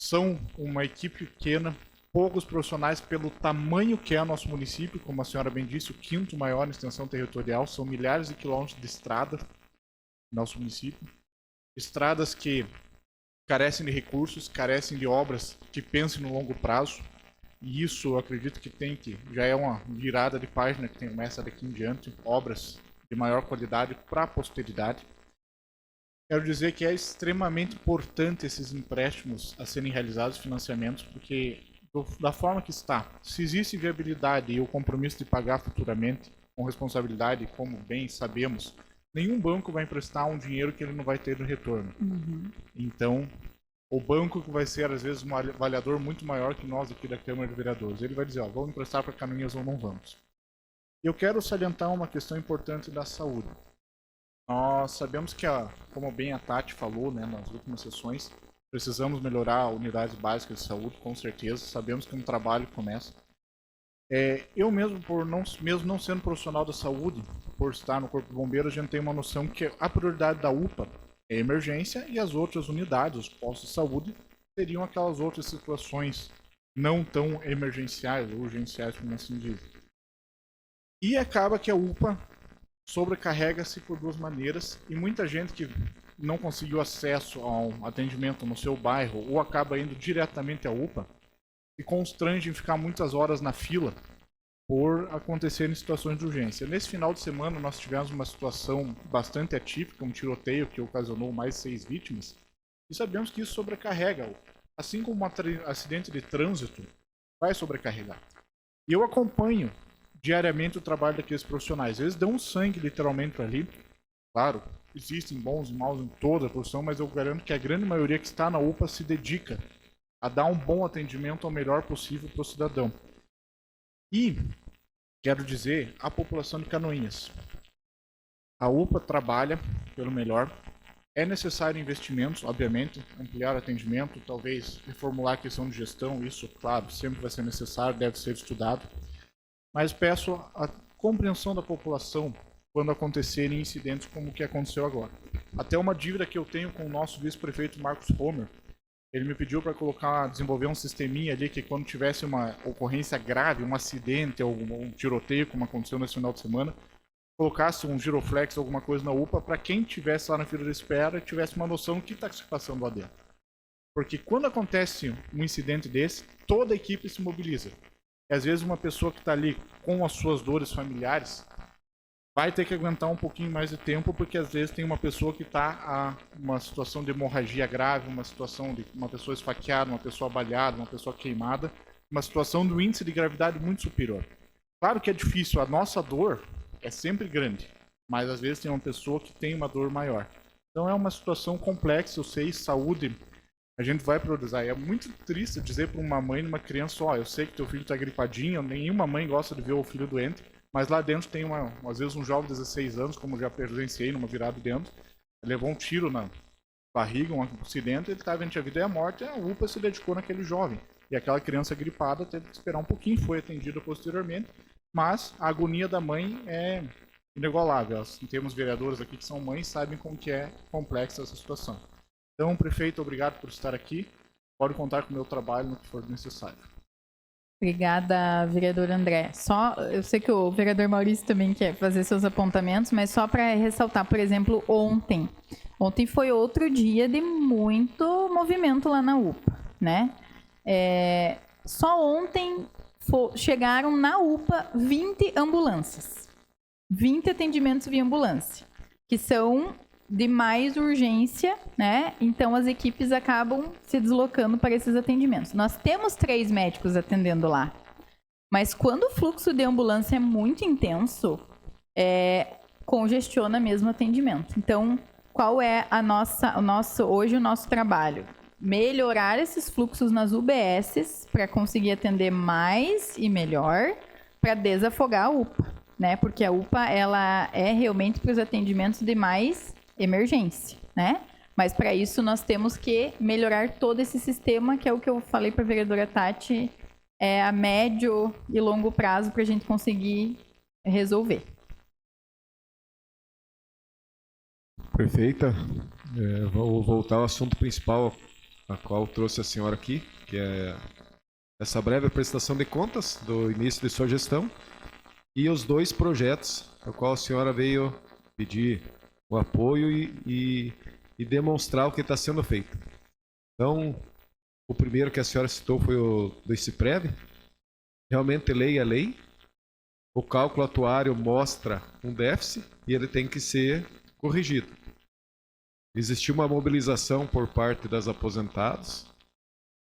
São uma equipe pequena, poucos profissionais pelo tamanho que é o nosso município, como a senhora bem disse, o 5º maior em extensão territorial, são milhares de quilômetros de estrada no nosso município. Estradas que carecem de recursos, carecem de obras que pensem no longo prazo. E isso eu acredito que já é uma virada de página que começa daqui em diante, obras de maior qualidade para a posteridade. Quero dizer que é extremamente importante esses empréstimos a serem realizados, financiamentos, porque da forma que está, se existe viabilidade e o compromisso de pagar futuramente, com responsabilidade, como bem sabemos, nenhum banco vai emprestar um dinheiro que ele não vai ter no retorno. Então, o banco que vai ser, às vezes, um avaliador muito maior que nós aqui da Câmara de Vereadores, ele vai dizer, vamos emprestar para Canoinhas ou não vamos. Eu quero salientar uma questão importante da saúde. Nós sabemos que, como bem a Tati falou, né, nas últimas sessões, precisamos melhorar unidades básicas de saúde, com certeza. Sabemos que é um trabalho que começa. Eu mesmo, mesmo não sendo profissional da saúde, por estar no Corpo de Bombeiros, a gente tem uma noção que a prioridade da UPA é emergência e as outras unidades, os postos de saúde, seriam aquelas outras situações não tão emergenciais ou urgenciais, como assim diz. E acaba que a UPA sobrecarrega-se por duas maneiras e muita gente que não conseguiu acesso ao atendimento no seu bairro ou acaba indo diretamente à UPA e constrange em ficar muitas horas na fila por acontecerem situações de urgência. Nesse final de semana nós tivemos uma situação bastante atípica, um tiroteio que ocasionou mais 6 vítimas e sabemos que isso sobrecarrega a UPA. Assim como um acidente de trânsito vai sobrecarregar. E eu acompanho diariamente o trabalho daqueles profissionais. Eles dão sangue literalmente ali. Claro, existem bons e maus em toda a profissão, mas eu garanto que a grande maioria que está na UPA se dedica a dar um bom atendimento ao melhor possível para o cidadão. E quero dizer, a população de Canoinhas. A UPA trabalha pelo melhor. É necessário investimentos, obviamente, ampliar atendimento, talvez reformular a questão de gestão, isso, claro, sempre vai ser necessário, deve ser estudado. Mas peço a compreensão da população quando acontecerem incidentes como o que aconteceu agora. Até uma dívida que eu tenho com o nosso vice-prefeito Marcos Homer, ele me pediu para desenvolver um sisteminha ali que quando tivesse uma ocorrência grave, um acidente ou um tiroteio, como aconteceu nesse final de semana, colocasse um giroflex, alguma coisa na UPA, para quem estivesse lá na fila de espera tivesse uma noção do que está se passando lá dentro. Porque quando acontece um incidente desse, toda a equipe se mobiliza. E às vezes uma pessoa que está ali com as suas dores familiares vai ter que aguentar um pouquinho mais de tempo, porque às vezes tem uma pessoa que está em uma situação de hemorragia grave, uma situação de uma pessoa esfaqueada, uma pessoa baleada, uma pessoa queimada, uma situação do índice de gravidade muito superior. Claro que é difícil, a nossa dor é sempre grande, mas às vezes tem uma pessoa que tem uma dor maior. Então é uma situação complexa, eu sei, saúde, a gente vai priorizar. E é muito triste dizer para uma mãe e uma criança, ó, eu sei que teu filho está gripadinho, nenhuma mãe gosta de ver o filho doente, mas lá dentro tem, às vezes, um jovem de 16 anos, como eu já presenciei numa virada dentro, levou um tiro na barriga, um acidente, ele estava entre a vida e a morte, e a UPA se dedicou naquele jovem. E aquela criança gripada teve que esperar um pouquinho, foi atendida posteriormente, mas a agonia da mãe é inigualável. Temos vereadores aqui que são mães, sabem como que é complexa essa situação. Então, prefeito, obrigado por estar aqui. Pode contar com o meu trabalho no que for necessário. Obrigada, vereador André. Eu sei que o vereador Maurício também quer fazer seus apontamentos, mas só para ressaltar, por exemplo, ontem foi outro dia de muito movimento lá na UPA, né? Só ontem chegaram na UPA 20 ambulâncias, 20 atendimentos via ambulância, que são de mais urgência, né? Então as equipes acabam se deslocando para esses atendimentos. Nós temos 3 médicos atendendo lá, mas quando o fluxo de ambulância é muito intenso, congestiona mesmo o atendimento. Então, qual é hoje o nosso trabalho? Melhorar esses fluxos nas UBSs para conseguir atender mais e melhor, para desafogar a UPA, né? Porque a UPA ela é realmente para os atendimentos de mais emergência, né? Mas para isso nós temos que melhorar todo esse sistema, que é o que eu falei para a vereadora Tati, a médio e longo prazo para a gente conseguir resolver. Perfeita. Vou voltar ao assunto principal, a qual trouxe a senhora aqui, que é essa breve prestação de contas do início de sua gestão e os 2 projetos, a qual a senhora veio pedir o apoio e demonstrar o que está sendo feito. Então, o primeiro que a senhora citou foi o do ICIPREV. Realmente, lei é lei. O cálculo atuário mostra um déficit e ele tem que ser corrigido. Existiu uma mobilização por parte das aposentadas.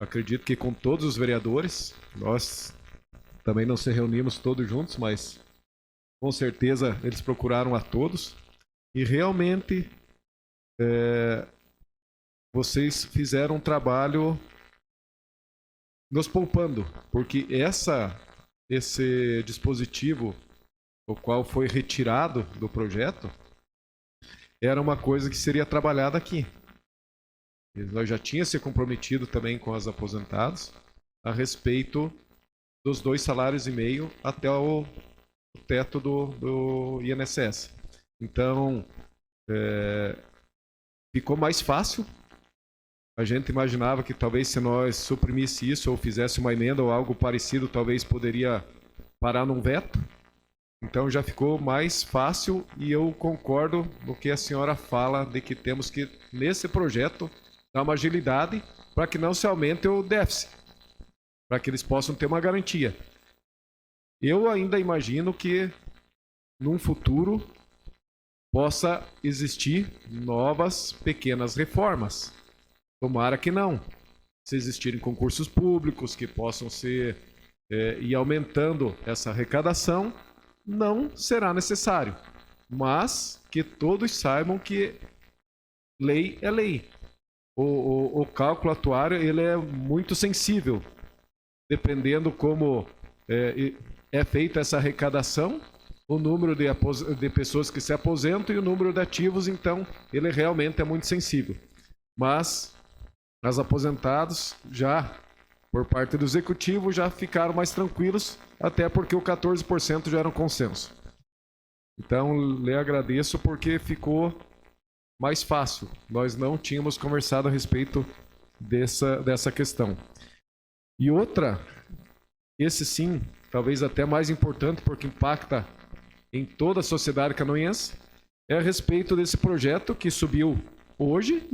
Acredito que com todos os vereadores. Nós também não se reunimos todos juntos, mas com certeza eles procuraram a todos. E realmente vocês fizeram um trabalho nos poupando, porque esse dispositivo, o qual foi retirado do projeto, era uma coisa que seria trabalhada aqui. Nós já tínhamos se comprometido também com as aposentadas a respeito dos 2,5 salários até o teto do INSS. Então, ficou mais fácil. A gente imaginava que talvez se nós suprimisse isso ou fizesse uma emenda ou algo parecido, talvez poderia parar num veto. Então já ficou mais fácil e eu concordo no que a senhora fala de que temos que, nesse projeto, dar uma agilidade para que não se aumente o déficit, para que eles possam ter uma garantia. Eu ainda imagino que, num futuro, possa existir novas pequenas reformas. Tomara que não. Se existirem concursos públicos que possam ser ir aumentando essa arrecadação, não será necessário. Mas que todos saibam que lei é lei. O cálculo atuário ele é muito sensível. Dependendo como é feita essa arrecadação, o número de pessoas que se aposentam e o número de ativos, então ele realmente é muito sensível. Mas as aposentados já, por parte do executivo, já ficaram mais tranquilos, até porque o 14% já era um consenso. Então, lhe agradeço porque ficou mais fácil. Nós não tínhamos conversado a respeito dessa questão. E outra, esse sim, talvez até mais importante, porque impacta em toda a sociedade canoense, é a respeito desse projeto que subiu hoje.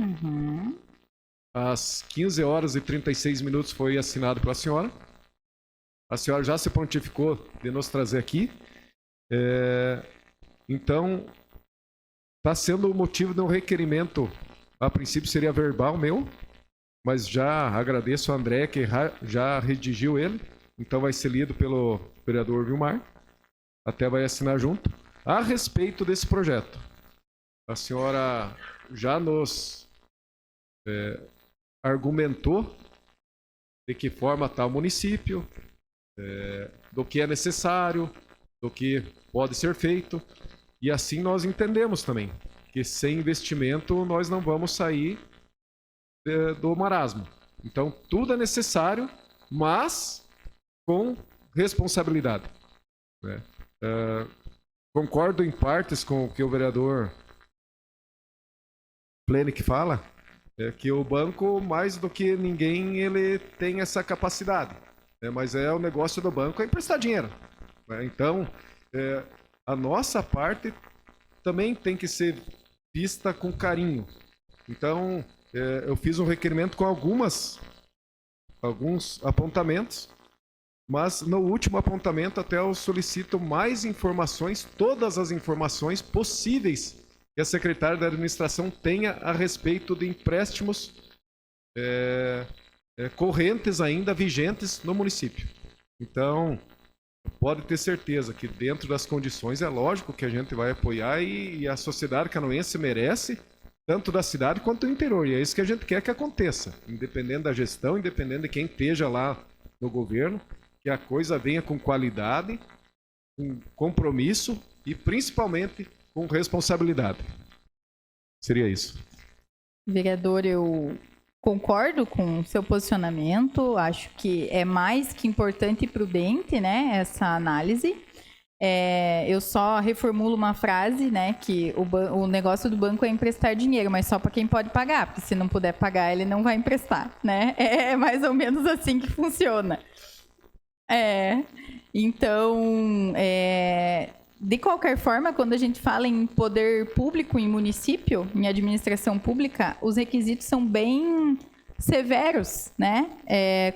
Às 15 horas e 36 minutos foi assinado pela senhora. A senhora já se prontificou de nos trazer aqui. Então, está sendo o motivo de um requerimento, a princípio seria verbal meu, mas já agradeço ao André que já redigiu ele, então vai ser lido pelo vereador Vilmar, até vai assinar junto, a respeito desse projeto. A senhora já nos argumentou de que forma está o município, do que é necessário, do que pode ser feito, e assim nós entendemos também que sem investimento nós não vamos sair do marasmo. Então tudo é necessário, mas com responsabilidade, né? Concordo em partes com o que o vereador Plenick fala, que o banco, mais do que ninguém, ele tem essa capacidade, né? Mas o negócio do banco é emprestar dinheiro, né? Então a nossa parte também tem que ser vista com carinho. Então, eu fiz um requerimento com alguns apontamentos, mas no último apontamento até eu solicito mais informações, todas as informações possíveis que a secretária da administração tenha a respeito de empréstimos correntes ainda vigentes no município. Então, pode ter certeza que dentro das condições é lógico que a gente vai apoiar e a sociedade canoense merece, tanto da cidade quanto do interior. E é isso que a gente quer que aconteça, independente da gestão, independente de quem esteja lá no governo, que a coisa venha com qualidade, com compromisso e principalmente com responsabilidade. Seria isso. Vereador, eu concordo com o seu posicionamento, acho que é mais que importante e prudente, né, essa análise. Eu só reformulo uma frase, né, que o negócio do banco é emprestar dinheiro, mas só para quem pode pagar, porque se não puder pagar, ele não vai emprestar, né? É mais ou menos assim que funciona. Então, de qualquer forma, quando a gente fala em poder público, em município, em administração pública, os requisitos são bem severos, né?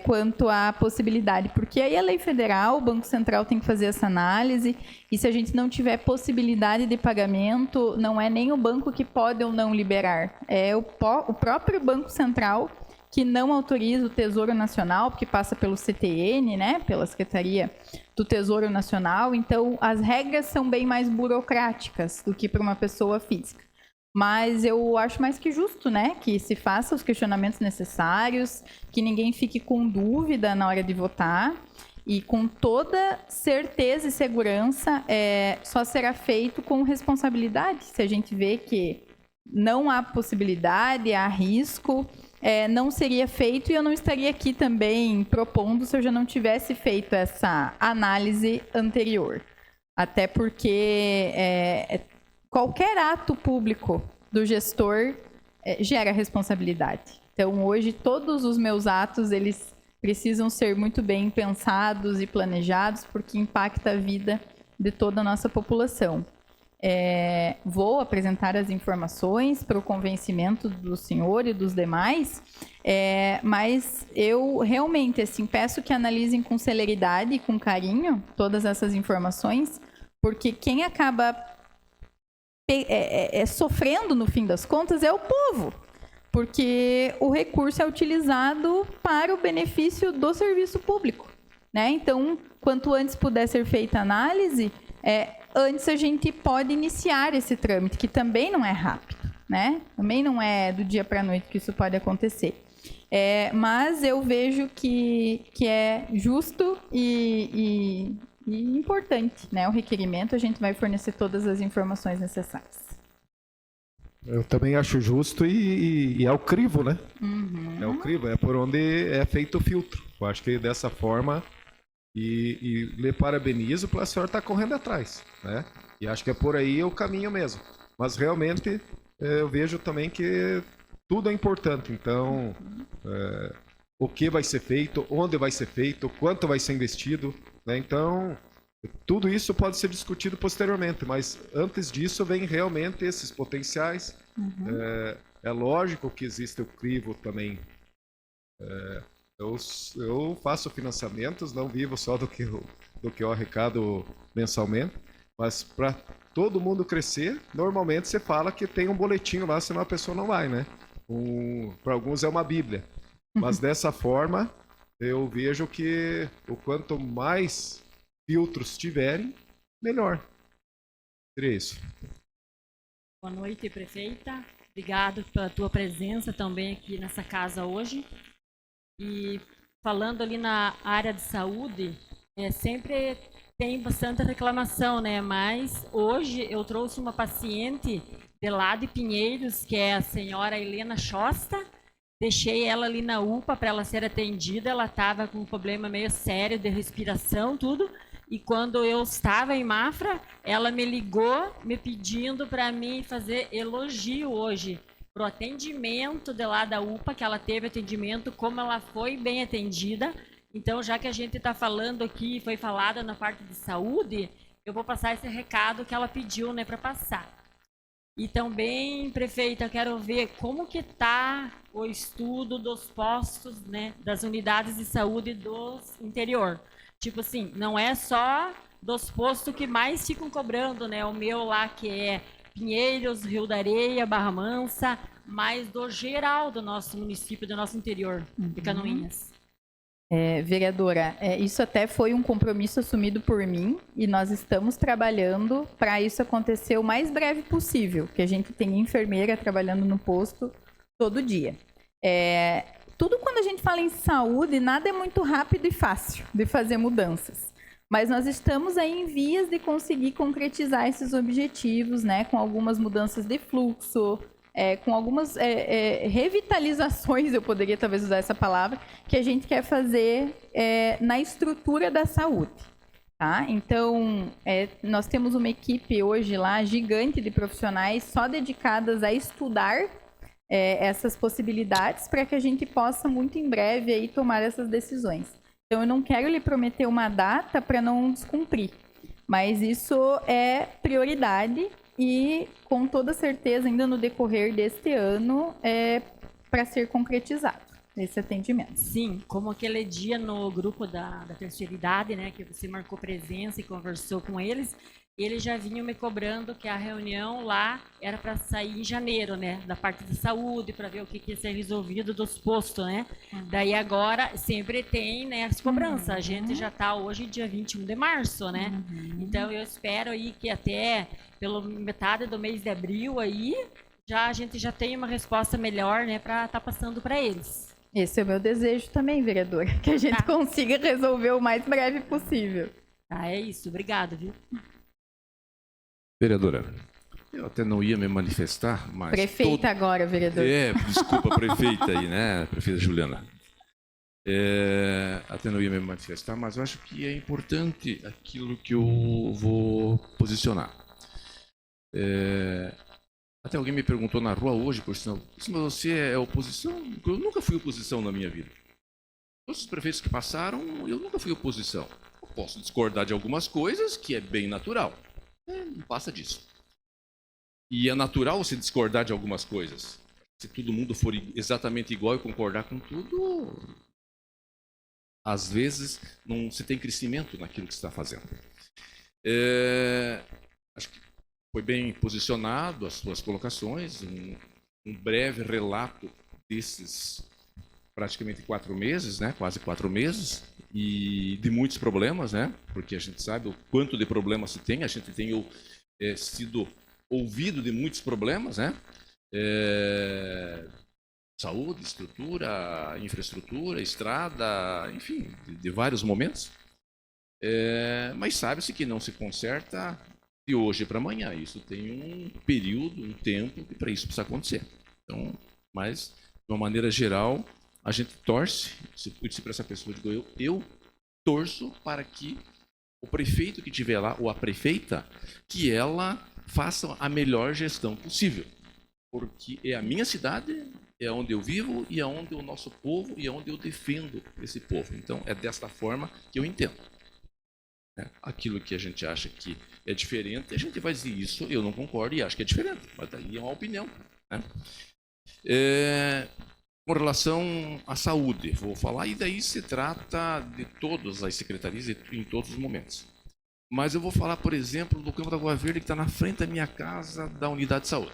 Quanto à possibilidade, porque aí a lei federal, o Banco Central tem que fazer essa análise, e se a gente não tiver possibilidade de pagamento, não é nem o banco que pode ou não liberar, é o próprio Banco Central que não autoriza o Tesouro Nacional, porque passa pelo CTN, né, pela Secretaria do Tesouro Nacional. Então, as regras são bem mais burocráticas do que para uma pessoa física. Mas eu acho mais que justo, né, que se faça os questionamentos necessários, que ninguém fique com dúvida na hora de votar, e com toda certeza e segurança só será feito com responsabilidade. Se a gente vê que não há possibilidade, há risco, não seria feito, e eu não estaria aqui também propondo se eu já não tivesse feito essa análise anterior. Até porque qualquer ato público do gestor gera responsabilidade. Então, hoje, todos os meus atos, eles precisam ser muito bem pensados e planejados, porque impacta a vida de toda a nossa população. Vou apresentar as informações para o convencimento do senhor e dos demais, mas eu realmente peço que analisem com celeridade e com carinho todas essas informações, porque quem acaba sofrendo no fim das contas é o povo, porque o recurso é utilizado para o benefício do serviço público, né? Então, quanto antes puder ser feita a análise, antes a gente pode iniciar esse trâmite, que também não é rápido, né? Também não é do dia para a noite que isso pode acontecer. Mas eu vejo que é justo e e importante, né? O requerimento, a gente vai fornecer todas as informações necessárias. Eu também acho justo e é o crivo, né? É o crivo, é por onde é feito o filtro. Eu acho que dessa forma, e lhe parabenizo pela senhora estar correndo atrás, né? E acho que é por aí o caminho mesmo. Mas realmente eu vejo também que tudo é importante. Então, o que vai ser feito, onde vai ser feito, quanto vai ser investido, né? Então, tudo isso pode ser discutido posteriormente, mas antes disso vem realmente esses potenciais. É lógico que existe o crivo também. Eu faço financiamentos, não vivo só do que eu arrecado mensalmente, mas para todo mundo crescer, normalmente você fala que tem um boletim lá, senão a pessoa não vai, né? Para alguns é uma bíblia. Mas dessa forma, eu vejo que o quanto mais filtros tiverem, melhor. Seria isso. Boa noite, prefeita. Obrigado pela tua presença também aqui nessa casa hoje. E falando ali na área de saúde, sempre tem bastante reclamação, né? Mas hoje eu trouxe uma paciente de lá de Pinheiros, que é a senhora Helena Chosta. Deixei ela ali na UPA para ela ser atendida. Ela estava com um problema meio sério de respiração, tudo. E quando eu estava em Mafra, ela me ligou me pedindo para mim fazer elogio hoje pro atendimento de lá da UPA, que ela teve atendimento, como ela foi bem atendida. Então, já que a gente está falando aqui, foi falada na parte de saúde, eu vou passar esse recado que ela pediu, né, para passar. E também, prefeita, quero ver como que está o estudo dos postos, né, das unidades de saúde do interior. Tipo assim, não é só dos postos que mais ficam cobrando, né? O meu lá que é Pinheiros, Rio da Areia, Barra Mansa, mas do geral do nosso município, do nosso interior de Canoinhas. Vereadora, isso até foi um compromisso assumido por mim e nós estamos trabalhando para isso acontecer o mais breve possível, que a gente tenha enfermeira trabalhando no posto todo dia. Tudo quando a gente fala em saúde, nada é muito rápido e fácil de fazer mudanças. Mas nós estamos aí em vias de conseguir concretizar esses objetivos, né? Com algumas mudanças de fluxo, com algumas revitalizações, eu poderia talvez usar essa palavra, que a gente quer fazer na estrutura da saúde. Tá? Então, nós temos uma equipe hoje lá gigante de profissionais só dedicadas a estudar essas possibilidades para que a gente possa muito em breve aí tomar essas decisões. Então, eu não quero lhe prometer uma data para não descumprir, mas isso é prioridade e, com toda certeza, ainda no decorrer deste ano, para ser concretizado esse atendimento. Sim, como aquele dia no grupo da terceira idade, né, que você marcou presença e conversou com eles, eles já vinham me cobrando que a reunião lá era para sair em janeiro, né? Da parte de saúde, para ver o que ia ser resolvido dos postos, né? Daí agora sempre tem, né, as cobranças. A gente já está hoje dia 21 de março, né? Então eu espero aí que até pela metade do mês de abril aí, a gente já tenha uma resposta melhor, né? Para estar passando para eles. Esse é o meu desejo também, vereador, que a gente consiga resolver o mais breve possível. É isso. Obrigado, viu? Vereadora, eu até não ia me manifestar, mas... Prefeita agora, vereador. Desculpa, prefeita aí, né? Prefeita Juliana. Até não ia me manifestar, mas eu acho que é importante aquilo que eu vou posicionar. Até alguém me perguntou na rua hoje, por sinal, mas você é oposição? Eu nunca fui oposição na minha vida. Todos os prefeitos que passaram, eu nunca fui oposição. Eu posso discordar de algumas coisas, que é bem natural. Não passa disso. E é natural você discordar de algumas coisas. Se todo mundo for exatamente igual e concordar com tudo, às vezes não se tem crescimento naquilo que você está fazendo. Acho que foi bem posicionado as suas colocações, um breve relato desses praticamente 4 meses, né? Quase 4 meses, e de muitos problemas, né? Porque a gente sabe o quanto de problemas se tem, a gente tem sido ouvido de muitos problemas, né? Saúde, estrutura, infraestrutura, estrada, enfim, de vários momentos. Mas sabe-se que não se conserta de hoje para amanhã. Isso tem um período, um tempo que para isso precisa acontecer. Então, mas, de uma maneira geral, a gente torce, se eu disse para essa pessoa, eu torço para que o prefeito que estiver lá, ou a prefeita, que ela faça a melhor gestão possível. Porque é a minha cidade, é onde eu vivo, e é onde o nosso povo, e é onde eu defendo esse povo. Então, é desta forma que eu entendo. Aquilo que a gente acha que é diferente, a gente vai dizer isso, eu não concordo e acho que é diferente. Mas daí é uma opinião. Né? Com relação à saúde, vou falar, e daí se trata de todas as secretarias em todos os momentos. Mas eu vou falar, por exemplo, do Campo da Água Verde, que está na frente da minha casa, da unidade de saúde.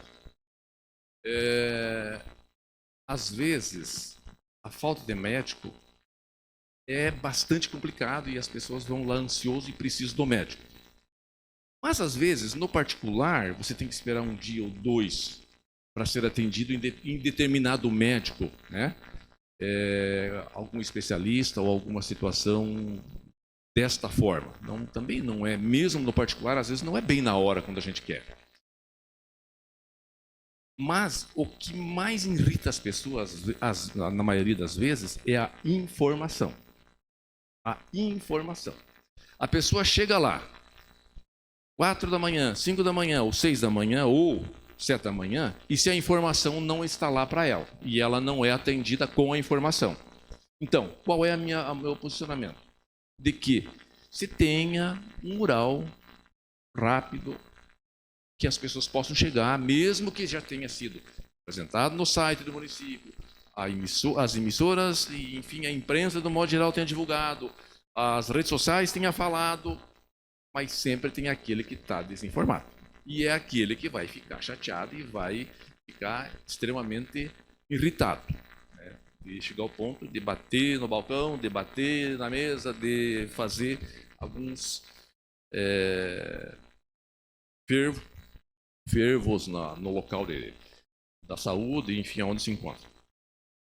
Às vezes, a falta de médico é bastante complicado e as pessoas vão lá ansiosas e precisam do médico. Mas, às vezes, no particular, você tem que esperar um dia ou dois para ser atendido em determinado médico, né? Algum especialista ou alguma situação desta forma. Também não é, mesmo no particular, às vezes não é bem na hora quando a gente quer. Mas o que mais irrita as pessoas, na maioria das vezes, é a informação. A informação. A pessoa chega lá, 4 da manhã, 5 da manhã, ou 6 da manhã, ou 7 da manhã, e se a informação não está lá para ela, e ela não é atendida com a informação. Então, qual é o meu posicionamento? De que se tenha um mural rápido, que as pessoas possam chegar, mesmo que já tenha sido apresentado no site do município, as emissoras e, enfim, a imprensa, do modo geral, tenha divulgado, as redes sociais tenha falado, mas sempre tem aquele que está desinformado. E é aquele que vai ficar chateado e vai ficar extremamente irritado. Né? De chegar ao ponto de bater no balcão, de bater na mesa, de fazer alguns fervos no local da saúde, enfim, onde se encontra.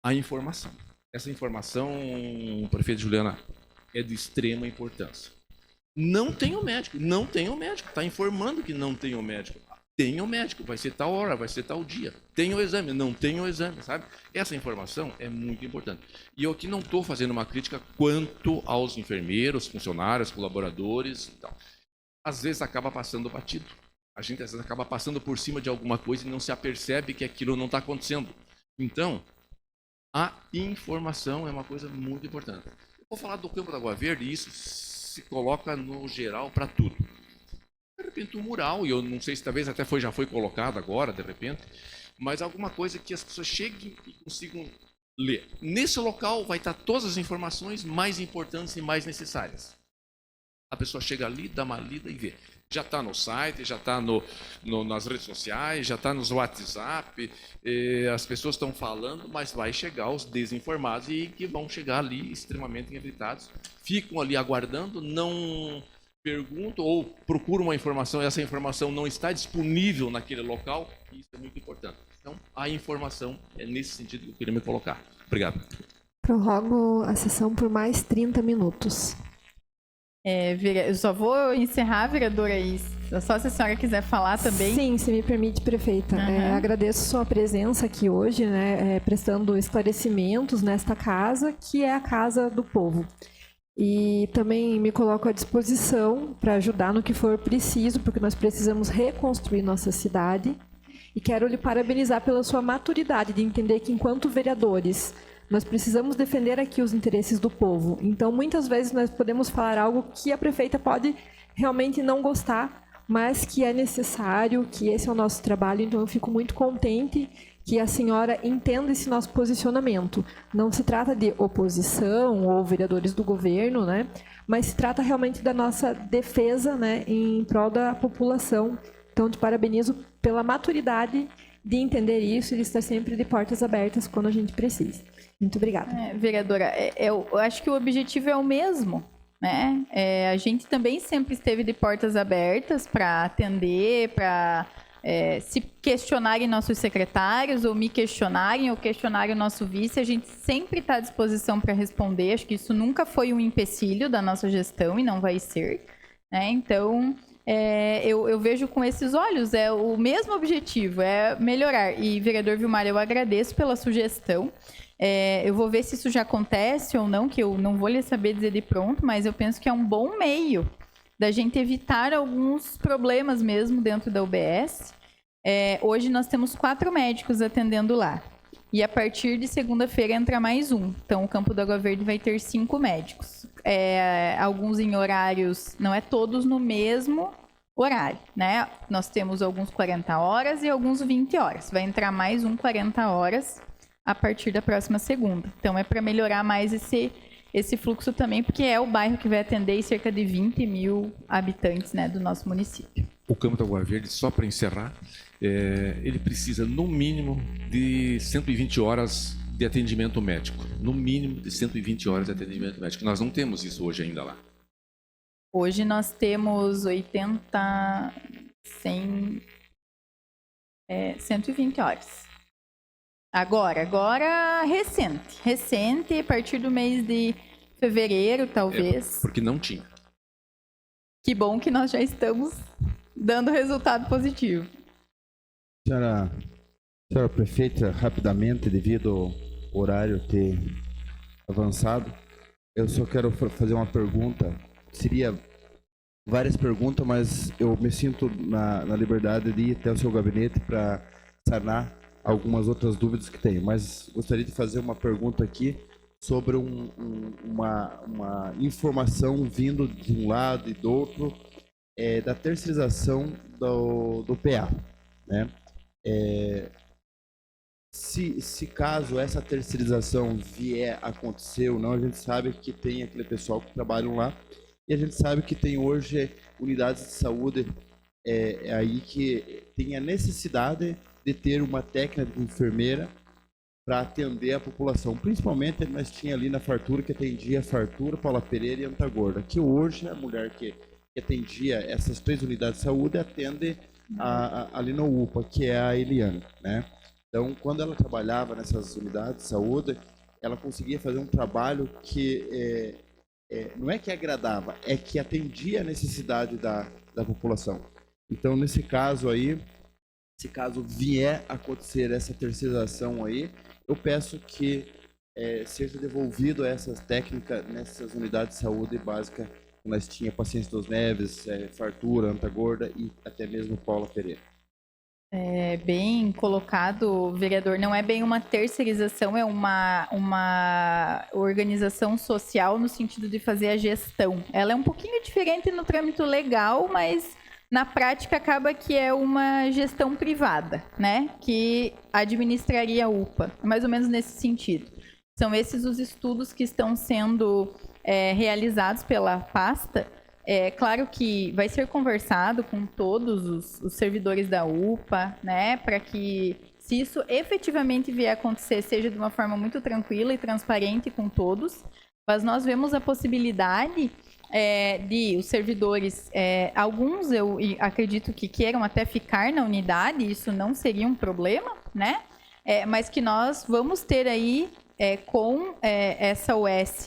A informação. Essa informação, prefeito Juliana, é de extrema importância. Não tem o médico, está informando que não tem o médico. Tem o médico, vai ser tal hora, vai ser tal dia. Tem o exame, não tem o exame, sabe? Essa informação é muito importante. E eu aqui não estou fazendo uma crítica quanto aos enfermeiros, funcionários, colaboradores e tal. Às vezes acaba passando batido. A gente às vezes acaba passando por cima de alguma coisa e não se apercebe que aquilo não está acontecendo. Então, a informação é uma coisa muito importante. Eu vou falar do Campo da Água Verde e isso se coloca no geral para tudo. De repente um mural, e eu não sei se talvez até já foi colocado agora, de repente, mas alguma coisa que as pessoas cheguem e consigam ler. Nesse local vai estar todas as informações mais importantes e mais necessárias. A pessoa chega ali, dá uma lida e vê. Já está no site, já está nas redes sociais, já está nos WhatsApp, as pessoas estão falando, mas vai chegar os desinformados e que vão chegar ali extremamente irritados, ficam ali aguardando, não perguntam ou procuram uma informação e essa informação não está disponível naquele local, e isso é muito importante. Então, a informação é nesse sentido que eu queria me colocar. Obrigado. Prorrogo a sessão por mais 30 minutos. Eu só vou encerrar, vereadora, só se a senhora quiser falar também. Sim, se me permite, prefeita. Agradeço sua presença aqui hoje, né, prestando esclarecimentos nesta casa, que é a casa do povo. E também me coloco à disposição para ajudar no que for preciso, porque nós precisamos reconstruir nossa cidade. E quero lhe parabenizar pela sua maturidade de entender que, enquanto vereadores, nós precisamos defender aqui os interesses do povo. Então, muitas vezes, nós podemos falar algo que a prefeita pode realmente não gostar, mas que é necessário, que esse é o nosso trabalho. Então, eu fico muito contente que a senhora entenda esse nosso posicionamento. Não se trata de oposição ou vereadores do governo, né? Mas se trata realmente da nossa defesa, né, em prol da população. Então, te parabenizo pela maturidade de entender isso e de estar sempre de portas abertas quando a gente precisa. Muito obrigada. Vereadora, eu acho que o objetivo é o mesmo, né? A gente também sempre esteve de portas abertas para atender, para se questionarem nossos secretários, ou me questionarem, ou questionarem o nosso vice, a gente sempre está à disposição para responder. Acho que isso nunca foi um empecilho da nossa gestão e não vai ser, né? Então, eu vejo com esses olhos, é o mesmo objetivo, é melhorar. E, vereador Vilmar, eu agradeço pela sugestão. Eu vou ver se isso já acontece ou não, que eu não vou lhe saber dizer de pronto, mas eu penso que é um bom meio da gente evitar alguns problemas mesmo dentro da UBS. Hoje nós temos 4 médicos atendendo lá. E a partir de segunda-feira entra mais um. Então, o Campo do Água Verde vai ter 5 médicos. Alguns em horários, não é todos no mesmo horário, né? Nós temos alguns 40 horas e alguns 20 horas. Vai entrar mais um 40 horas a partir da próxima segunda. Então, é para melhorar mais esse fluxo também, porque é o bairro que vai atender cerca de 20 mil habitantes, né, do nosso município. O Campo da Água Verde, só para encerrar, ele precisa, no mínimo, de 120 horas de atendimento médico. No mínimo de 120 horas de atendimento médico. Nós não temos isso hoje ainda lá. Hoje nós temos 120 horas. Agora recente, a partir do mês de fevereiro, talvez. Porque não tinha. Que bom que nós já estamos dando resultado positivo. Senhora prefeita, rapidamente, devido ao horário ter avançado, eu só quero fazer uma pergunta. Seria várias perguntas, mas eu me sinto na liberdade de ir até o seu gabinete para sanar algumas outras dúvidas que tenho. Mas gostaria de fazer uma pergunta aqui sobre uma informação vindo de um lado e do outro, da terceirização do PA, né? Se caso essa terceirização vier a acontecer ou não, a gente sabe que tem aquele pessoal que trabalham lá, e a gente sabe que tem hoje unidades de saúde aí que tem a necessidade de ter uma técnica de enfermeira para atender a população. Principalmente nós tinha ali na Fartura, que atendia a Fartura, Paula Pereira e Antagorda, que hoje a mulher que atendia essas 3 unidades de saúde atende ali no UPA, que é a Eliane, né? Então, quando ela trabalhava nessas unidades de saúde, ela conseguia fazer um trabalho que não é que agradava, é que atendia a necessidade da população. Então, nesse caso aí, se caso vier a acontecer essa terceirização aí, eu peço que seja devolvido essas técnicas nessas unidades de saúde básica que nós tinha Paciência dos Neves, Fartura, Antagorda e até mesmo Paula Pereira. Bem colocado, vereador. Não é bem uma terceirização, é uma organização social no sentido de fazer a gestão. Ela é um pouquinho diferente no trâmite legal, mas na prática acaba que é uma gestão privada, né? Que administraria a UPA, mais ou menos nesse sentido. São esses os estudos que estão sendo realizados pela pasta. Claro que vai ser conversado com todos os servidores da UPA, né? Para que, se isso efetivamente vier a acontecer, seja de uma forma muito tranquila e transparente com todos. Mas nós vemos a possibilidade de os servidores, alguns eu acredito que queiram até ficar na unidade, isso não seria um problema, né? Mas que nós vamos ter aí, com essa OS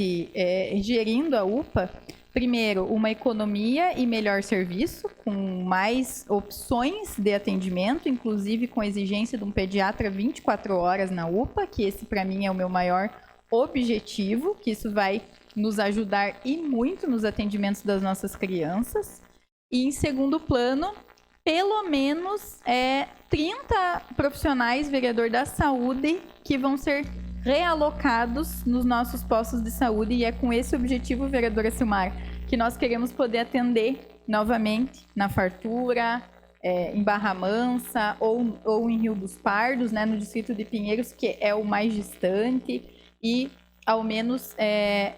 gerindo a UPA, primeiro, uma economia e melhor serviço, com mais opções de atendimento, inclusive com a exigência de um pediatra 24 horas na UPA, que esse para mim é o meu maior objetivo, que isso vai nos ajudar e muito nos atendimentos das nossas crianças. E em segundo plano, pelo menos 30 profissionais, vereador da saúde, que vão ser realocados nos nossos postos de saúde, e é com esse objetivo, vereadora Silmar, que nós queremos poder atender novamente na Fartura, em Barra Mansa ou em Rio dos Pardos, né, no distrito de Pinheiros, que é o mais distante, e ao menos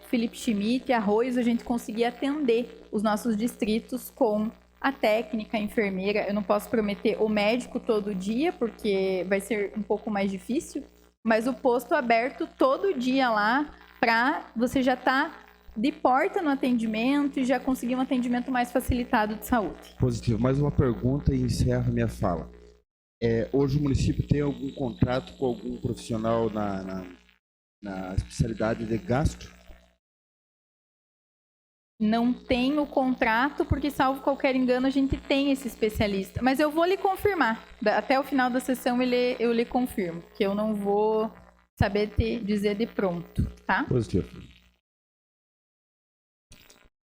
Felipe Schmidt e Arroios, a gente conseguir atender os nossos distritos com a técnica, a enfermeira. Eu não posso prometer o médico todo dia, porque vai ser um pouco mais difícil, mas o posto aberto todo dia lá, para você já estar de porta no atendimento e já conseguir um atendimento mais facilitado de saúde. Positivo. Mais uma pergunta e encerro minha fala. Hoje o município tem algum contrato com algum profissional na especialidade de gastro? Não tem o contrato, porque, salvo qualquer engano, a gente tem esse especialista. Mas eu vou lhe confirmar. Até o final da sessão eu lhe confirmo, que eu não vou saber te dizer de pronto, tá? Positivo.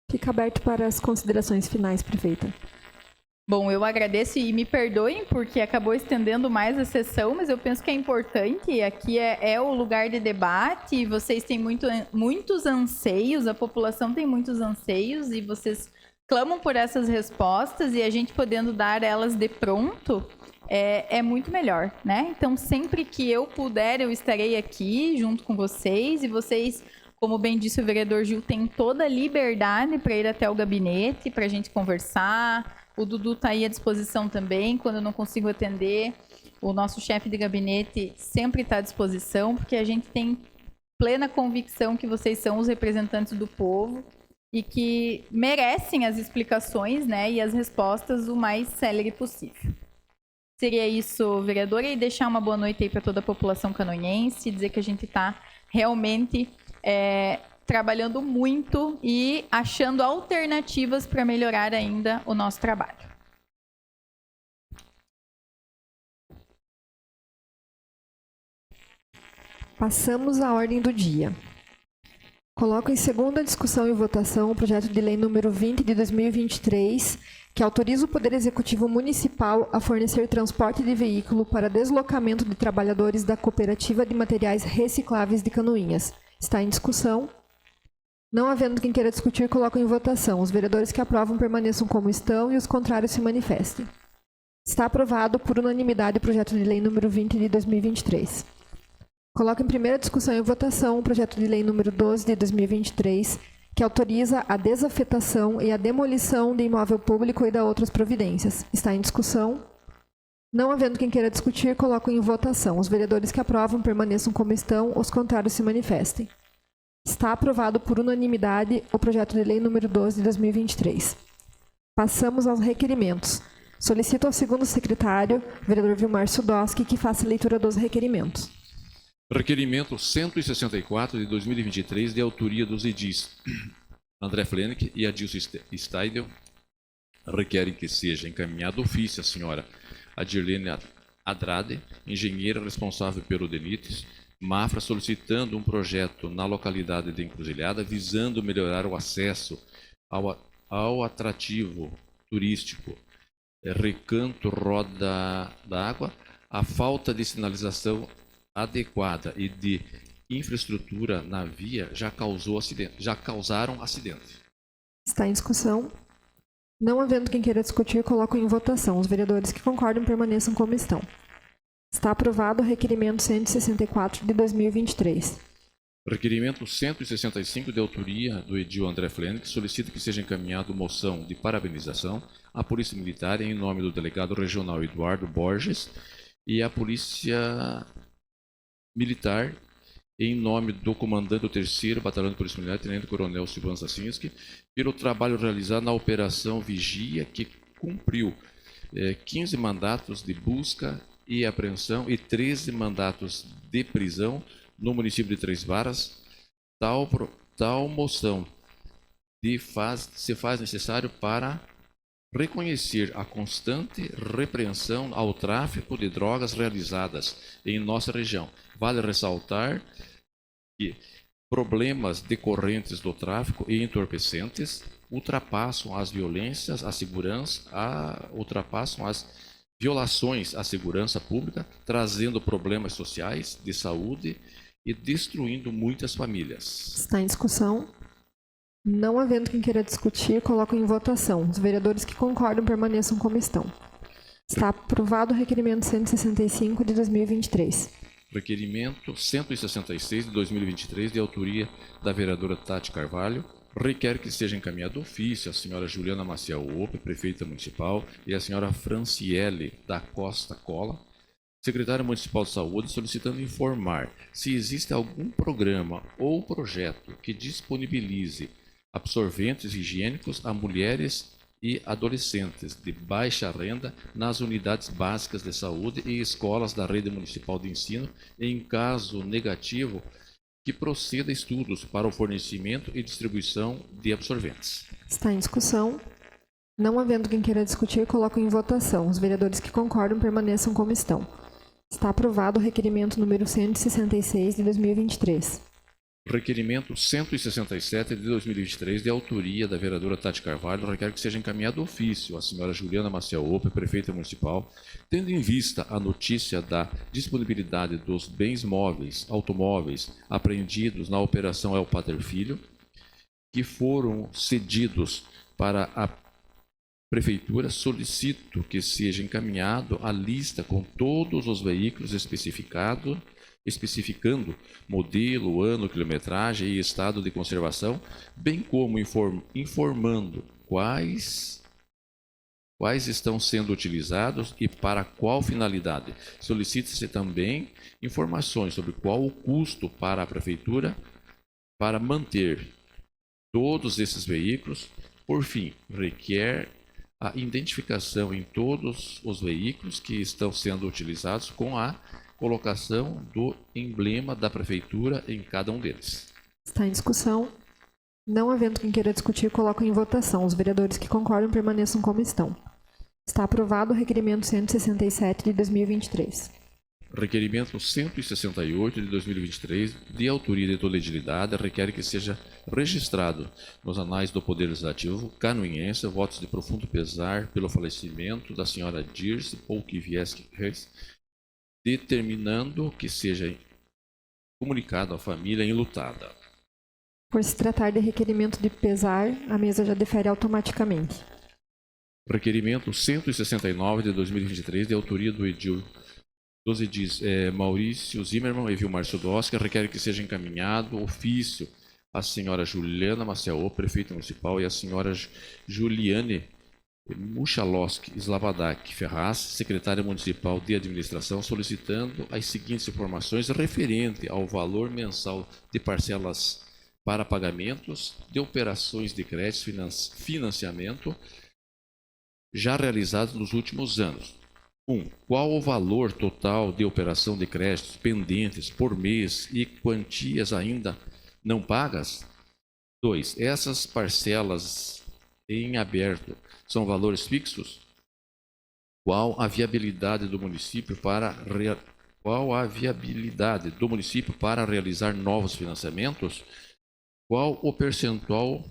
Fica aberto para as considerações finais, prefeita. Bom, eu agradeço e me perdoem porque acabou estendendo mais a sessão, mas eu penso que é importante. Aqui é o lugar de debate, vocês têm muitos anseios, a população tem muitos anseios e vocês clamam por essas respostas e a gente podendo dar elas de pronto é muito melhor, né? Então, sempre que eu puder, eu estarei aqui junto com vocês e vocês, como bem disse o vereador Gil, têm toda a liberdade para ir até o gabinete, para a gente conversar. O Dudu está aí à disposição também, quando eu não consigo atender. O nosso chefe de gabinete sempre está à disposição, porque a gente tem plena convicção que vocês são os representantes do povo e que merecem as explicações, né, e as respostas o mais célere possível. Seria isso, vereadora, e deixar uma boa noite aí para toda a população canoinense, dizer que a gente está realmente trabalhando muito e achando alternativas para melhorar ainda o nosso trabalho. Passamos à ordem do dia. Coloco em segunda discussão e votação o projeto de lei número 20 de 2023, que autoriza o Poder Executivo Municipal a fornecer transporte de veículo para deslocamento de trabalhadores da Cooperativa de Materiais Recicláveis de Canoinhas. Está em discussão. Não havendo quem queira discutir, coloco em votação. Os vereadores que aprovam permaneçam como estão e os contrários se manifestem. Está aprovado por unanimidade o projeto de lei número 20 de 2023. Coloco em primeira discussão e votação o projeto de lei número 12 de 2023, que autoriza a desafetação e a demolição de imóvel público e da outras providências. Está em discussão. Não havendo quem queira discutir, coloco em votação. Os vereadores que aprovam permaneçam como estão, os contrários se manifestem. Está aprovado por unanimidade o projeto de lei número 12 de 2023. Passamos aos requerimentos. Solicito ao segundo secretário, vereador Vilmar Sudoski, que faça a leitura dos requerimentos. Requerimento 164 de 2023, de autoria dos edis André Flenick e Adilson Steidel, requerem que seja encaminhado ofício à senhora Adirlene Adrade, engenheira responsável pelo DENITES, Mafra, solicitando um projeto na localidade de Encruzilhada, visando melhorar o acesso ao atrativo turístico Recanto Roda d'Água. A falta de sinalização adequada e de infraestrutura na via já causaram acidente. Está em discussão. Não havendo quem queira discutir, coloco em votação. Os vereadores que concordam permaneçam como estão. Está aprovado o requerimento 164 de 2023. Requerimento 165, de autoria do edil André Flenick, solicita que seja encaminhado moção de parabenização à Polícia Militar em nome do delegado regional Eduardo Borges e à Polícia Militar em nome do comandante do 3º Batalhão de Polícia Militar, Tenente Coronel Silvano Sacinski, pelo trabalho realizado na Operação Vigia, que cumpriu 15 mandatos de busca e apreensão e 13 mandatos de prisão no município de Três Varas. Tal moção se faz necessário para reconhecer a constante repreensão ao tráfico de drogas realizadas em nossa região. Vale ressaltar que problemas decorrentes do tráfico e entorpecentes ultrapassam as violências à segurança, ultrapassam as violações à segurança pública, trazendo problemas sociais, de saúde e destruindo muitas famílias. Está em discussão. Não havendo quem queira discutir, coloco em votação. Os vereadores que concordam permaneçam como estão. Está aprovado o requerimento 165 de 2023. Requerimento 166 de 2023, de autoria da vereadora Tati Carvalho, requer que seja encaminhado ofício à senhora Juliana Maciel Ope, prefeita municipal, e à senhora Franciele da Costa Cola, secretária municipal de saúde, solicitando informar se existe algum programa ou projeto que disponibilize absorventes higiênicos a mulheres e adolescentes de baixa renda nas unidades básicas de saúde e escolas da rede municipal de ensino, em caso negativo, que proceda estudos para o fornecimento e distribuição de absorventes. Está em discussão. Não havendo quem queira discutir, coloco em votação. Os vereadores que concordam permaneçam como estão. Está aprovado o requerimento número 166 de 2023. Requerimento 167 de 2023, de autoria da vereadora Tati Carvalho, requer que seja encaminhado ofício à senhora Juliana Maciaope, prefeita municipal, tendo em vista a notícia da disponibilidade dos bens móveis, automóveis, apreendidos na Operação El Pater Filho, que foram cedidos para a Prefeitura, solicito que seja encaminhado a lista com todos os veículos especificando modelo, ano, quilometragem e estado de conservação, bem como informando quais estão sendo utilizados e para qual finalidade. Solicita-se também informações sobre qual o custo para a Prefeitura para manter todos esses veículos. Por fim, requer a identificação em todos os veículos que estão sendo utilizados com a colocação do emblema da Prefeitura em cada um deles. Está em discussão. Não havendo quem queira discutir, coloco em votação. Os vereadores que concordam permaneçam como estão. Está aprovado o requerimento 167 de 2023. Requerimento 168 de 2023, de autoria de legitimidade, requer que seja registrado nos anais do Poder Legislativo canoinense votos de profundo pesar pelo falecimento da senhora Dirce Polkivieski Reis, determinando que seja comunicado à família enlutada. Por se tratar de requerimento de pesar, a mesa já defere automaticamente. Requerimento 169 de 2023, de autoria do edil dos edis Maurício Zimmermann e Vilmar Sudowski, requer que seja encaminhado ofício à senhora Juliana Maciaope, prefeita municipal, e à senhora Juliane Muchalowski Slavadak Ferraz, secretária municipal de administração, solicitando as seguintes informações referente ao valor mensal de parcelas para pagamentos de operações de crédito financiamento já realizados nos últimos anos. 1. Qual o valor total de operação de créditos pendentes por mês e quantias ainda não pagas? 2. Essas parcelas em aberto são valores fixos? Qual a viabilidade do município para realizar novos financiamentos? Qual o percentual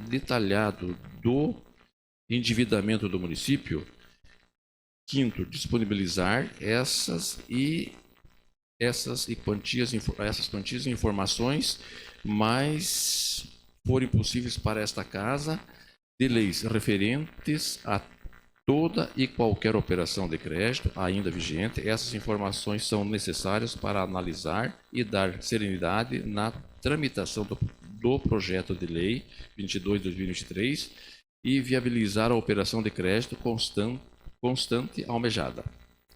detalhado do endividamento do município? 5. Disponibilizar essas quantias e informações, mas forem possíveis para esta casa, de leis referentes a toda e qualquer operação de crédito ainda vigente. Essas informações são necessárias para analisar e dar serenidade na tramitação do projeto de lei 22/2023 e viabilizar a operação de crédito constante almejada.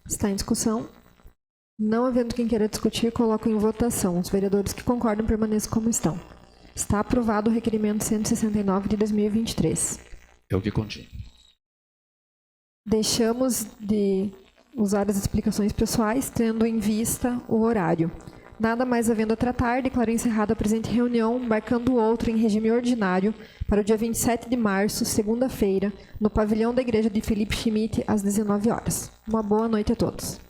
Está em discussão. Não havendo quem queira discutir, coloco em votação. Os vereadores que concordam permaneçam como estão. Está aprovado o requerimento 169 de 2023. É o que continha. Deixamos de usar as explicações pessoais, tendo em vista o horário. Nada mais havendo a tratar, declaro encerrada a presente reunião, marcando outra em regime ordinário para o dia 27 de março, segunda-feira, no pavilhão da Igreja de Felipe Schmidt, às 19 horas. Uma boa noite a todos.